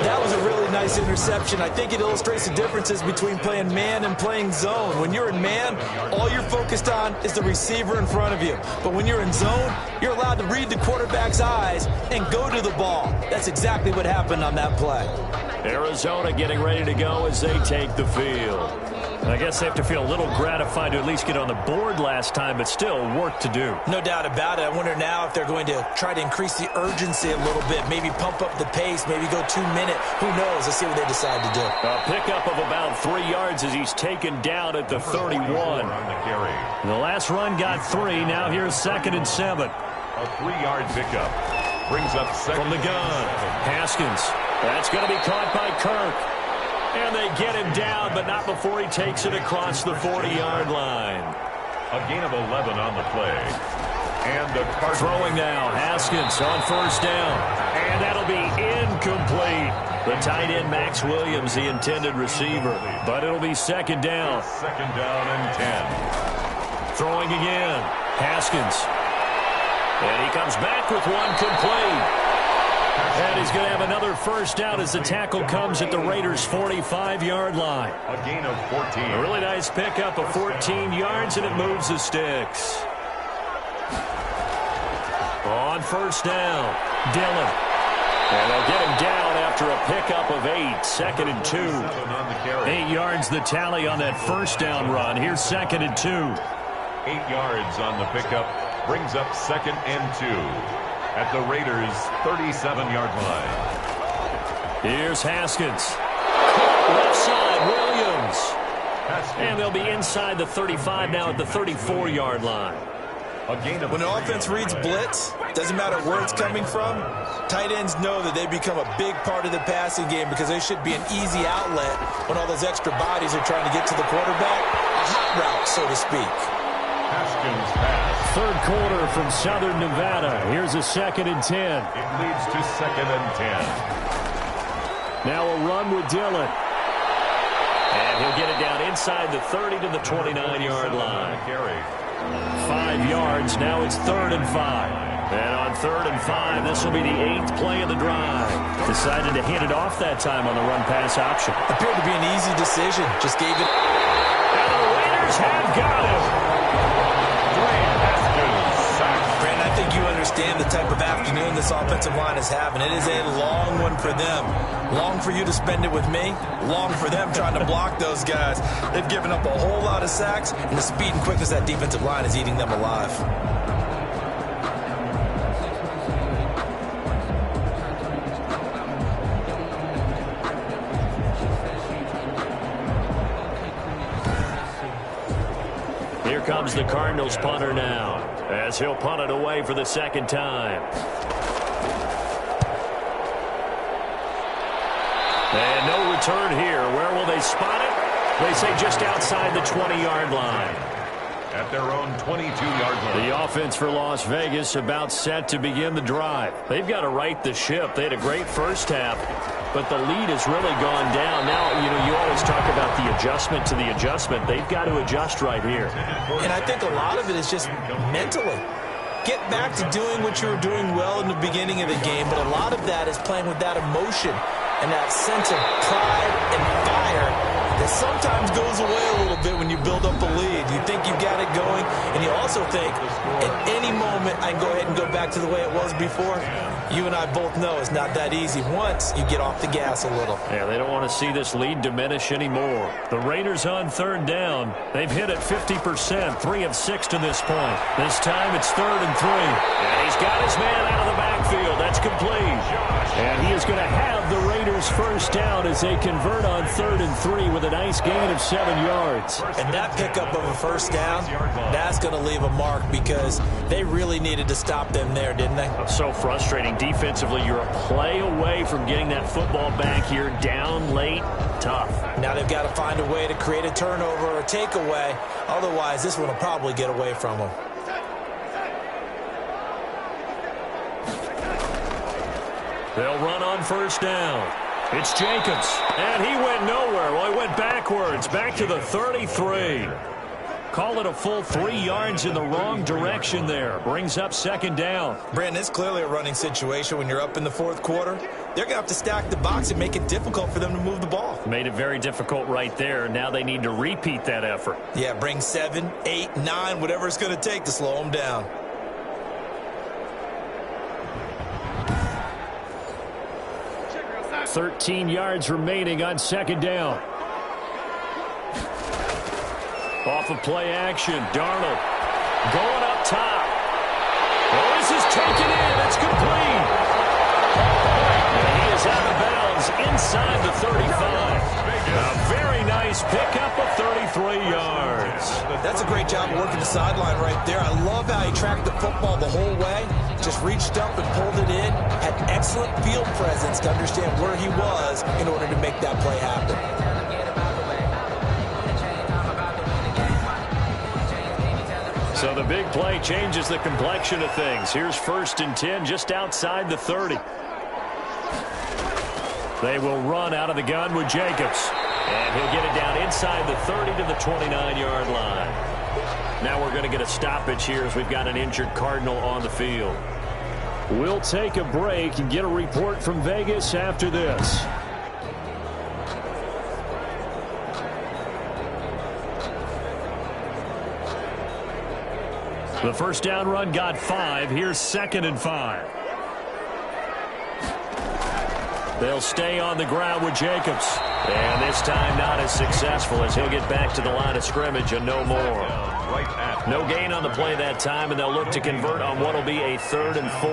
That was a really nice interception. I think it illustrates the differences between playing man and playing zone. When you're in man, all you're focused on is the receiver in front of you. But when you're in zone, you're allowed to read the quarterback's eyes and go to the ball. That's exactly what happened on that play. Arizona getting ready to go as they take the field. I guess they have to feel a little gratified to at least get on the board last time, but still work to do. No doubt about it. I wonder now if they're going to try to increase the urgency a little bit, maybe pump up the pace, maybe go 2-minute. Who knows? Let's see what they decide to do. A pickup of about 3 yards as he's taken down at the 31. The last run got 3. Now here's 2nd and 7. A 3-yard pickup. Brings up 2nd. From the gun, Haskins. That's going to be caught by Kirk. And they get him down, but not before he takes it across the 40-yard line. A gain of 11 on the play. And the Cardinals. Throwing now, Haskins on 1st down. And that'll be incomplete. The tight end, Max Williams, the intended receiver. But it'll be 2nd down. 2nd down and 10. Throwing again, Haskins. And he comes back with one complete. And he's going to have another 1st down as the tackle comes at the Raiders' 45-yard line. A gain of 14. A really nice pickup of 14 yards, and it moves the sticks. On 1st down, Dillon. And they'll get him down after a pickup of 8. 2nd and 2. 8 yards the tally on that 1st down run. Here's 2nd and 2. 8 yards on the pickup. Brings up 2nd and 2. At the Raiders' 37-yard line. Here's Haskins. Left side, Williams. And they'll be inside the 35 now at the 34-yard line. When an offense reads blitz, doesn't matter where it's coming from, tight ends know that they become a big part of the passing game because they should be an easy outlet when all those extra bodies are trying to get to the quarterback. A hot route, so to speak. Haskins pass. 3rd quarter from Southern Nevada. Here's a 2nd and 10. It leads to 2nd and 10. Now a run with Dillon. And he'll get it down inside the 30 to the 29-yard line. 5 yards. Now it's 3rd and 5. And on 3rd and 5, this will be the 8th play of the drive. Decided to hand it off that time on the run-pass option. Appeared to be an easy decision. Just gave it. And the Raiders have got him. Brandon, I think you understand understand the type of afternoon this offensive line is having. It is a long one for them. Long for you to spend it with me. Long for them trying to block those guys. They've given up a whole lot of sacks, and the speed and quickness of that defensive line is eating them alive. Here comes the Cardinals punter now, as he'll punt it away for the second time. And no return here. Where will they spot it? They say just outside the 20-yard line. At their own 22-yard line. The offense for Las Vegas about set to begin the drive. They've got to right the ship. They had a great first half, but the lead has really gone down. Now, you always talk about the adjustment to the adjustment. They've got to adjust right here. And I think a lot of it is just mentally. Get back to doing what you were doing well in the beginning of the game, but a lot of that is playing with that emotion and that sense of pride and fire that sometimes goes away a little bit when you build up a lead. You think you've got it going, and you also think at any moment I can go ahead and go back to the way it was before. You and I both know it's not that easy once you get off the gas a little. Yeah, they don't want to see this lead diminish anymore. The Raiders on third down. They've hit it 50%, 3 of 6 to this point. This time it's 3rd and 3. And he's got his man out of the backfield. That's complete. And he is going to have the Raiders first down as they convert on 3rd and 3 with a nice gain of 7 yards. And that pickup of a first down, that's going to leave a mark because they really needed to stop them there, didn't they? So frustrating. Defensively, you're a play away from getting that football back here. Down late, tough. Now they've got to find a way to create a turnover or a takeaway. Otherwise, this one will probably get away from them. They'll run on first down. It's Jacobs, and he went nowhere. Well, he went backwards, back to the 33. Call it a full 3 yards in the wrong direction there. Brings up second down. Brandon, it's clearly a running situation when you're up in the fourth quarter. They're going to have to stack the box and make it difficult for them to move the ball. Made it very difficult right there. Now they need to repeat that effort. Yeah, bring 7, 8, 9, whatever it's going to take to slow them down. .13 yards remaining on second down. Off of play action, Darnold going up top. Oh, this is taken in. It's complete. And he is out of bounds inside the 35. A very nice pickup of 33 yards. That's a great job of working the sideline right there. I love how he tracked the football the whole way. Just reached up and pulled it in. Had excellent field presence to understand where he was in order to make that play happen. So the big play changes the complexion of things. Here's 1st and 10 just outside the 30. They will run out of the gun with Jacobs. And he'll get it down inside the 30 to the 29-yard line. Now we're going to get a stoppage here as we've got an injured Cardinal on the field. We'll take a break and get a report from Vegas after this. The first down run got 5. Here's 2nd and 5. They'll stay on the ground with Jacobs. And this time not as successful as he'll get back to the line of scrimmage and no more. No gain on the play that time, and they'll look to convert on what will be a 3rd and 4.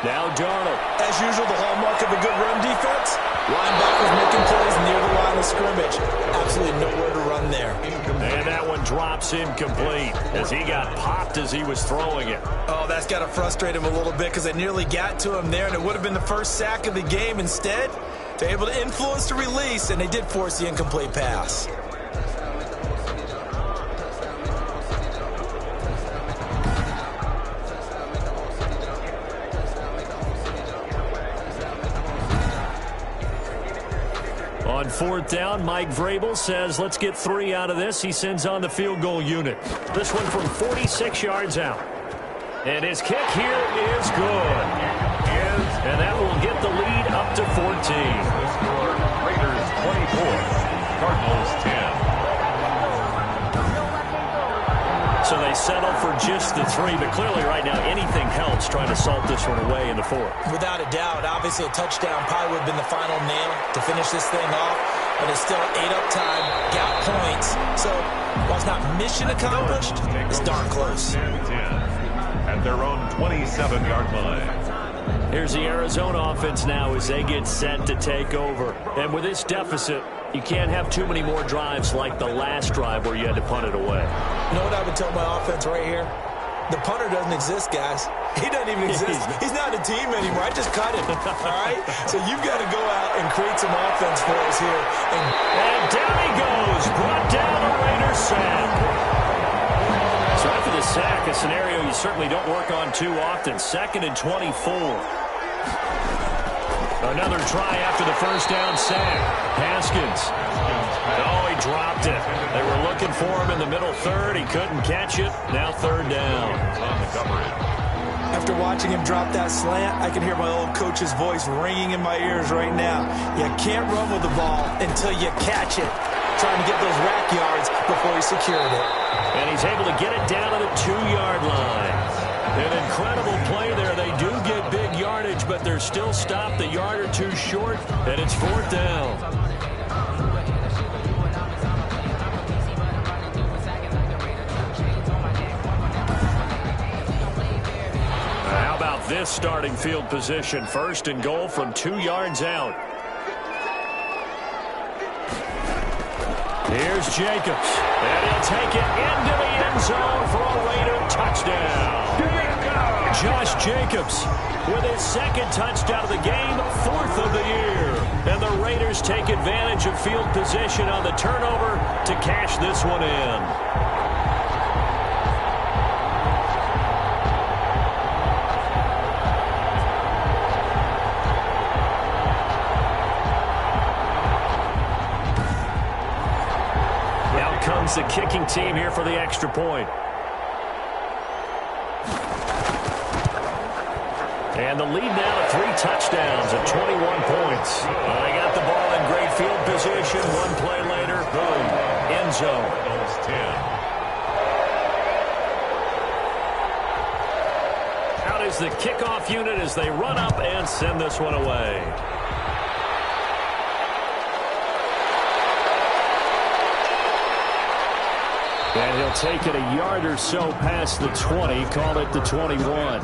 Now Darnold. As usual, the hallmark of a good run defense. Linebackers making plays near the line of scrimmage. Absolutely nowhere to run there. And that one drops incomplete as he got popped as he was throwing it. Oh, that's got to frustrate him a little bit because they nearly got to him there, and it would have been the first sack of the game. Instead, they're able to influence the release, and they did force the incomplete pass. On 4th down, Mike Vrabel says, let's get 3 out of this. He sends on the field goal unit. This one from 46 yards out. And his kick here is good. And that will get the lead up to 14. The score, Raiders 24, Cardinals 10. So they settle for just the 3, but clearly right now anything helps trying to salt this one away in the 4th. Without a doubt, obviously a touchdown probably would have been the final nail to finish this thing off, but it's still ate up time, got points. So while it's not mission accomplished, it's darn close. At their own 27-yard line. Here's the Arizona offense now as they get set to take over. And with this deficit, you can't have too many more drives like the last drive where you had to punt it away. You know what I would tell my offense right here? The punter doesn't exist, guys. He doesn't even exist. He's not a team anymore. I just cut him, all right? So you've got to go out and create some offense for us here. And down he goes. Brought down a Raiders sack. So after the sack, a scenario you certainly don't work on too often. 2nd and 24. Another try after the first down sack. Haskins. Oh, he dropped it. They were looking for him in the middle 3rd. He couldn't catch it. Now 3rd down. After watching him drop that slant, I can hear my old coach's voice ringing in my ears right now. You can't run with the ball until you catch it. Trying to get those rack yards before he secured it. And he's able to get it down to the 2-yard line. An incredible play there. They do get big yardage, but they're still stopped a yard or 2 short, and it's 4th down. How about this starting field position? 1st and goal from 2 yards out. Here's Jacobs. And he'll take it into the end zone for a Raider touchdown. Josh Jacobs with his 2nd touchdown of the game, 4th of the year. And the Raiders take advantage of field position on the turnover to cash this one in. Now comes the kicking team here for the extra point. And the lead now to 3 touchdowns at 21 points. They got the ball in great field position. One play later, boom, end zone. Out is the kickoff unit as they run up and send this one away. And he'll take it a yard or so past the 20, call it the 21.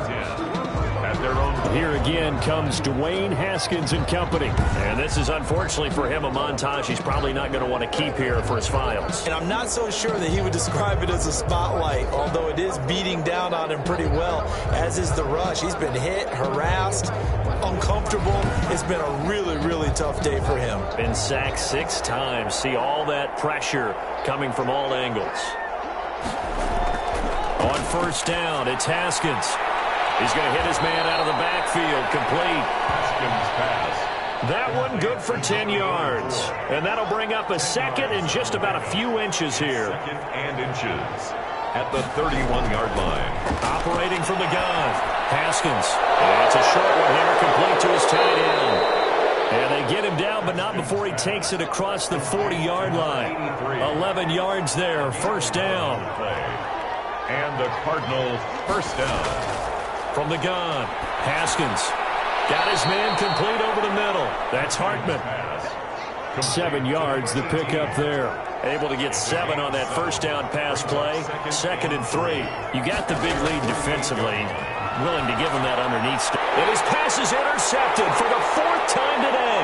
Here again comes Dwayne Haskins and company. And this is, unfortunately for him, a montage he's probably not going to want to keep here for his files. And I'm not so sure that he would describe it as a spotlight, although it is beating down on him pretty well, as is the rush. He's been hit, harassed, uncomfortable. It's been a really, really tough day for him. Been sacked 6 times. See all that pressure coming from all angles. On 1st down, it's Haskins. He's going to hit his man out of the backfield. Complete. That one good for 10 yards. And that'll bring up a 2nd and just about a few inches here. 2nd and inches at the 31-yard line. Operating from the gun. Haskins. And it's a short one here, complete to his tight end. And they get him down, but not before he takes it across the 40-yard line. 11 yards there, 1st down. And the Cardinals 1st down. From the gun, Haskins got his man complete over the middle. That's Hartman. 7 yards, the pickup there. Able to get 7 on that 1st down pass play. 2nd and 3. You got the big lead defensively. Willing to give him that underneath stuff. And his pass is intercepted for the 4th time today.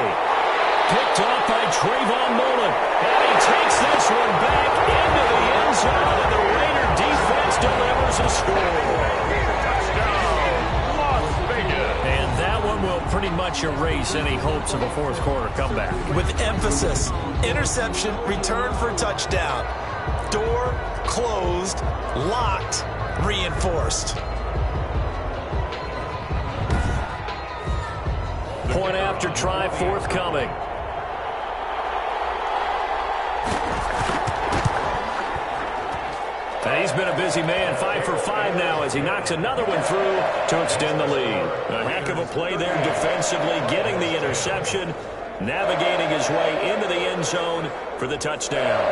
Picked up by Trayvon Mullen. And he takes this one back into the end zone. And the Raider defense delivers a score. And that one will pretty much erase any hopes of a 4th quarter comeback. With emphasis, interception, return for touchdown. Door closed, locked, reinforced. Point after try forthcoming. And he's been a busy man, 5 for 5 now as he knocks another one through to extend the lead. A heck of a play there defensively, getting the interception, navigating his way into the end zone for the touchdown.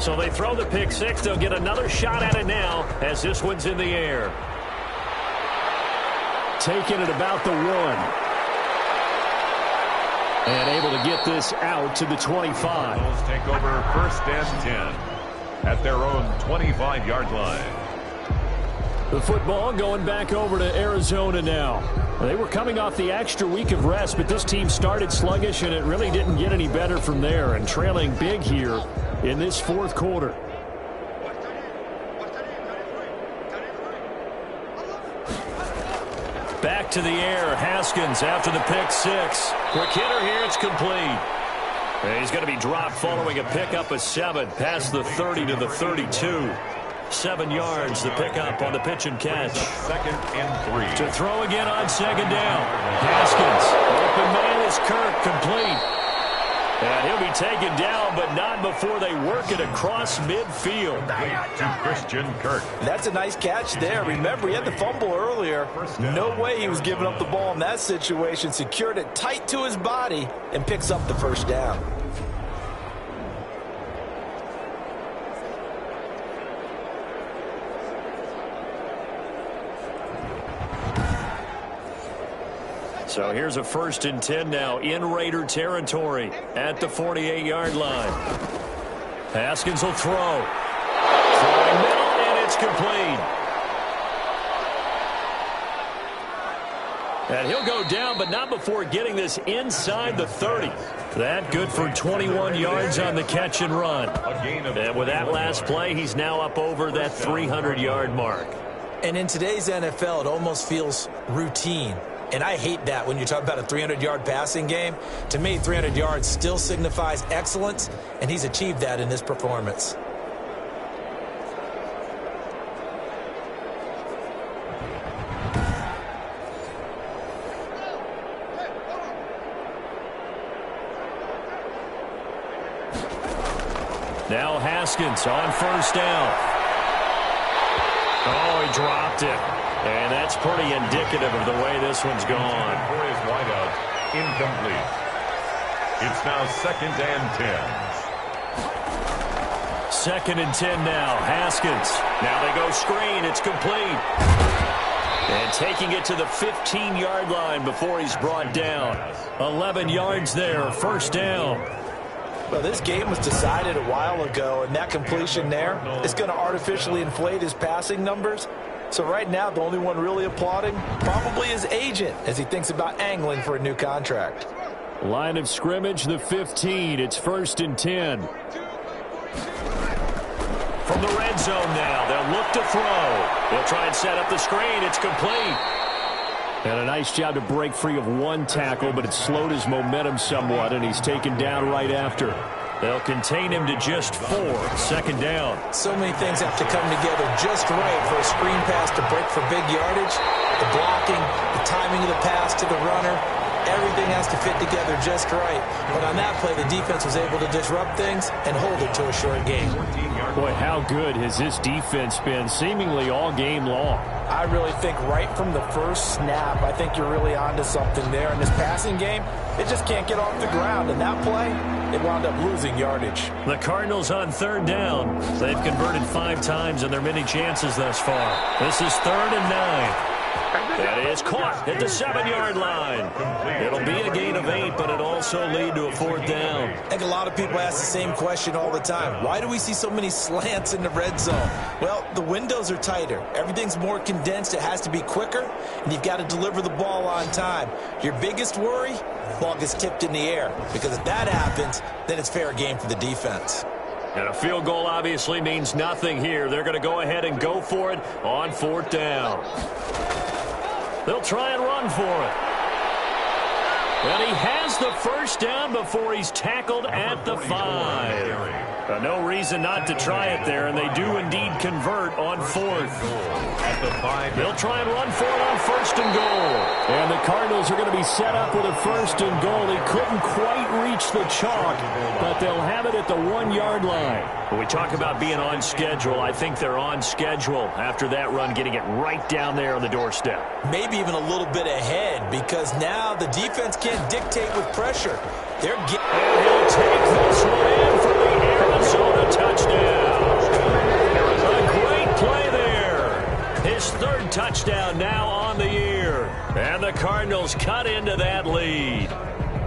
So they throw the pick six. They'll get another shot at it now as this one's in the air. Taking it about the 1. And able to get this out to the 25. Cardinals take over first and 10 at their own 25-yard line. The football going back over to Arizona now. They were coming off the extra week of rest, but this team started sluggish, and it really didn't get any better from there, and trailing big here in this fourth quarter. Back to the air. Haskins after the pick six. Quick hitter here. It's complete. And he's going to be dropped following a pickup of 7 past the 30 to the 32. 7 yards, the pickup on the pitch and catch. Second and 3. To throw again on second down. Haskins. Open man is Kirk. Complete. And he'll be taken down, but not before they work it across midfield. To Christian Kirk. That's a nice catch there. Remember, he had the fumble earlier. No way he was giving up the ball in that situation. Secured it tight to his body and picks up the first down. So here's a first and 10 now in Raider territory at the 48-yard line. Haskins will throw. Throwing middle, and it's complete. And he'll go down, but not before getting this inside the 30. That good for 21 yards on the catch and run. And with that last play, he's now up over that 300-yard mark. And in today's NFL, it almost feels routine. And I hate that when you talk about a 300-yard passing game. To me, 300 yards still signifies excellence, and he's achieved that in this performance. Now Haskins on first down. Oh, he dropped it. And that's pretty indicative of the way this one's gone. For his wideout, incomplete. It's now second and 10. Second and 10 now. Haskins. Now they go screen. It's complete. And taking it to the 15-yard line before he's brought down. 11 yards there. First down. Well, this game was decided a while ago, and that completion there is going to artificially inflate his passing numbers. So right now, the only one really applauding probably his agent as he thinks about angling for a new contract. Line of scrimmage, the 15. It's first and 10. From the red zone now, they'll look to throw. They'll try and set up the screen. It's complete. And a nice job to break free of one tackle, but it slowed his momentum somewhat, and he's taken down right after. They'll contain him to just 4. Second down. So many things have to come together just right for a screen pass to break for big yardage. The blocking, the timing of the pass to the runner, everything has to fit together just right. But on that play, the defense was able to disrupt things and hold it to a short game. Boy, how good has this defense been seemingly all game long? I really think right from the first snap, I think you're really onto something there. In this passing game, it just can't get off the ground. And that play, it wound up losing yardage. The Cardinals on third down. They've converted 5 times in their many chances thus far. This is 3rd and 9. That is caught at the 7-yard line. It'll be a gain of 8, but it'll also lead to a 4th down. I think a lot of people ask the same question all the time. Why do we see so many slants in the red zone? Well, the windows are tighter. Everything's more condensed. It has to be quicker, and you've got to deliver the ball on time. Your biggest worry? Ball gets tipped in the air, because if that happens, then it's fair game for the defense. And a field goal obviously means nothing here. They're going to go ahead and go for it on 4th down. They'll try and run for it. And he has the first down before he's tackled at the 5. No reason not to try it there, and they do indeed convert on 4th. At the 5. They'll try and run for it on 1st and goal. And the Cardinals are going to be set up with a 1st and goal. They couldn't quite reach the chalk, but they'll have it at the 1-yard line. When we talk about being on schedule, I think they're on schedule after that run, getting it right down there on the doorstep. Maybe even a little bit ahead, because now the defense can't dictate with pressure. They're getting... And he'll take this one in for the Arizona touchdown. Cardinals cut into that lead.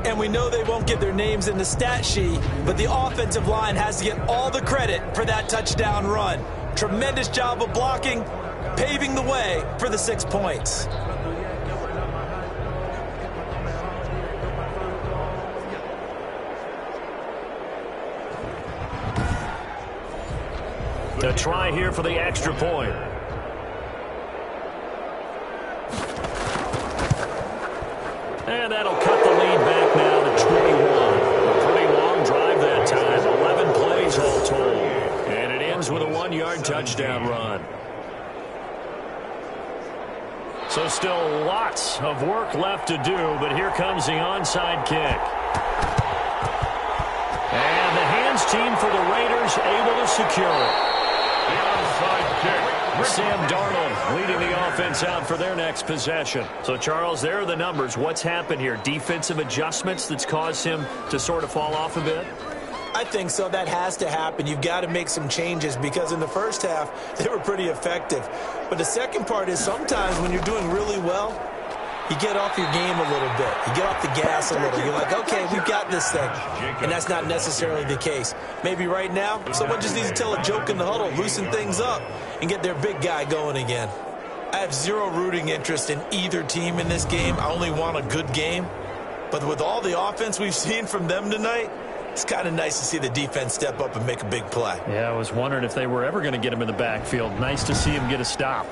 And we know they won't get their names in the stat sheet, but the offensive line has to get all the credit for that touchdown run. Tremendous job of blocking, paving the way for the 6 points. The try here for the extra point. And that'll cut the lead back now to 21. A pretty long drive that time. 11 plays all told. And it ends with a 1-yard touchdown run. So still lots of work left to do, but here comes the onside kick. And the hands team for the Raiders able to secure it. The onside kick. Sam Darnold leading the offense out for their next possession. So, Charles, there are the numbers. What's happened here? Defensive adjustments that's caused him to sort of fall off a bit? I think so. That has to happen. You've got to make some changes because in the first half, they were pretty effective. But the second part is sometimes when you're doing really well, you get off your game a little bit. You get off the gas a little. You're like, okay, we've got this thing. And that's not necessarily the case. Maybe right now, someone just needs to tell a joke in the huddle, loosen things up, and get their big guy going again. I have zero rooting interest in either team in this game. I only want a good game. But with all the offense we've seen from them tonight, it's kind of nice to see the defense step up and make a big play. Yeah, I was wondering if they were ever going to get him in the backfield. Nice to see him get a stop.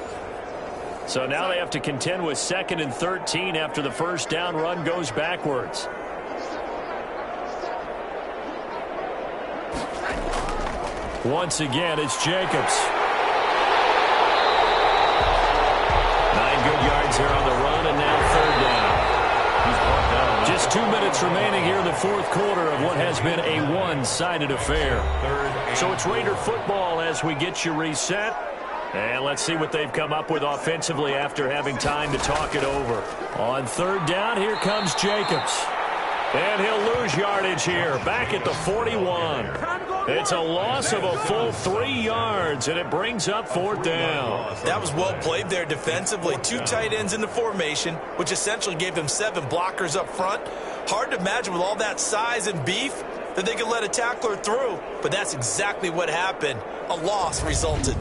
So now they have to contend with 2nd and 13 after the first down run goes backwards. Once again, it's Jacobs. 9 good yards here on the run, and now 3rd down. Just 2 minutes remaining here in the 4th quarter of what has been a one-sided affair. So it's Raider football as we get you reset. And let's see what they've come up with offensively after having time to talk it over. On 3rd down, here comes Jacobs. And he'll lose yardage here, back at the 41. It's a loss of a full 3 yards, and it brings up 4th down. That was well played there defensively. 2 tight ends in the formation, which essentially gave them 7 blockers up front. Hard to imagine with all that size and beef that they could let a tackler through. But that's exactly what happened. A loss resulted.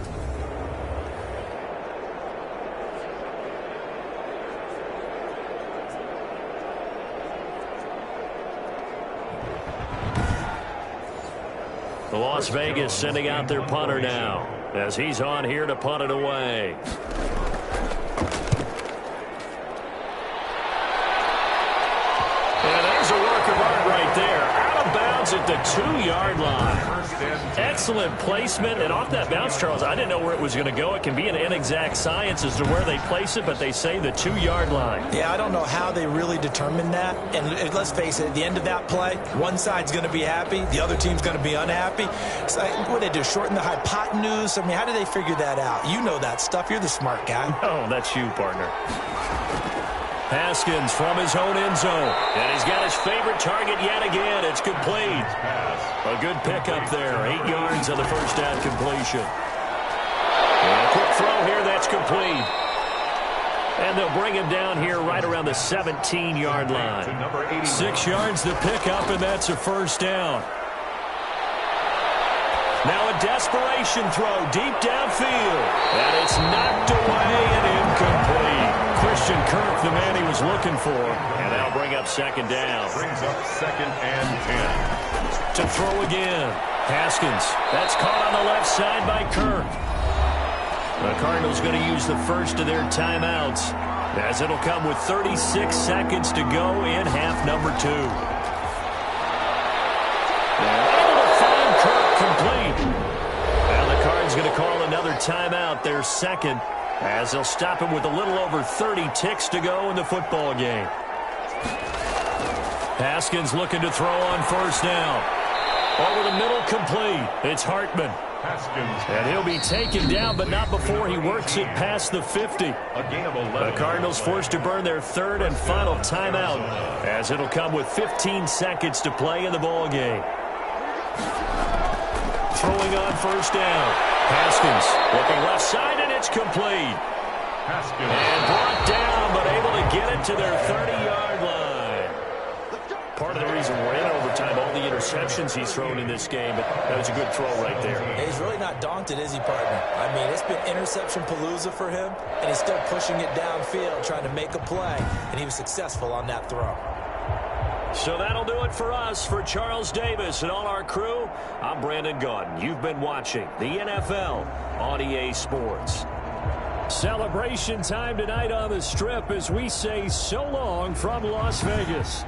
The Las Vegas sending out their punter now as he's on here to punt it away. And there's a work of art right there. Out of bounds at the 2-yard line. Excellent placement. And off that bounce, Charles, I didn't know where it was going to go. It can be an inexact science as to where they place it, but they say the 2-yard line. Yeah, I don't know how they really determined that. And let's face it, at the end of that play, one side's going to be happy, the other team's going to be unhappy. It's like, what did they do, shorten the hypotenuse? I mean, how did they figure that out? You know that stuff. You're the smart guy. Oh, that's you, partner. Haskins from his own end zone. And he's got his favorite target yet again. It's complete. A good pickup there. 8 yards on the first down completion. And a quick throw here. That's complete. And they'll bring him down here right around the 17-yard line. 6 yards the pickup, and that's a first down. Now a desperation throw deep downfield. And it's knocked away and incomplete. Christian Kirk, the man he was looking for. And that'll bring up 2nd down. Brings up 2nd and 10. To throw again. Haskins. That's caught on the left side by Kirk. The Cardinals going to use the first of their timeouts, as it'll come with 36 seconds to go in half number 2. Complete. And the Cards going to call another timeout, their 2nd, as they'll stop him with a little over 30 ticks to go in the football game. Haskins looking to throw on first down. Over the middle, complete. It's Hartman. Haskins. And he'll be taken down, but not before he works it past the 50. A gain of 11. The Cardinals forced to burn their 3rd and final timeout, as it'll come with 15 seconds to play in the ball game. Throwing on first down. Haskins looking left side, and it's complete. Haskins. And brought down, but able to get it to their 30-yard line. Part of the reason we're in overtime, all the interceptions he's thrown in this game, but that was a good throw right there. He's really not daunted, is he, partner? I mean, it's been interception palooza for him, and he's still pushing it downfield, trying to make a play, and he was successful on that throw. So that'll do it for us. For Charles Davis and all our crew, I'm Brandon Gaudin. You've been watching the NFL on EA Sports. Celebration time tonight on the Strip as we say so long from Las Vegas.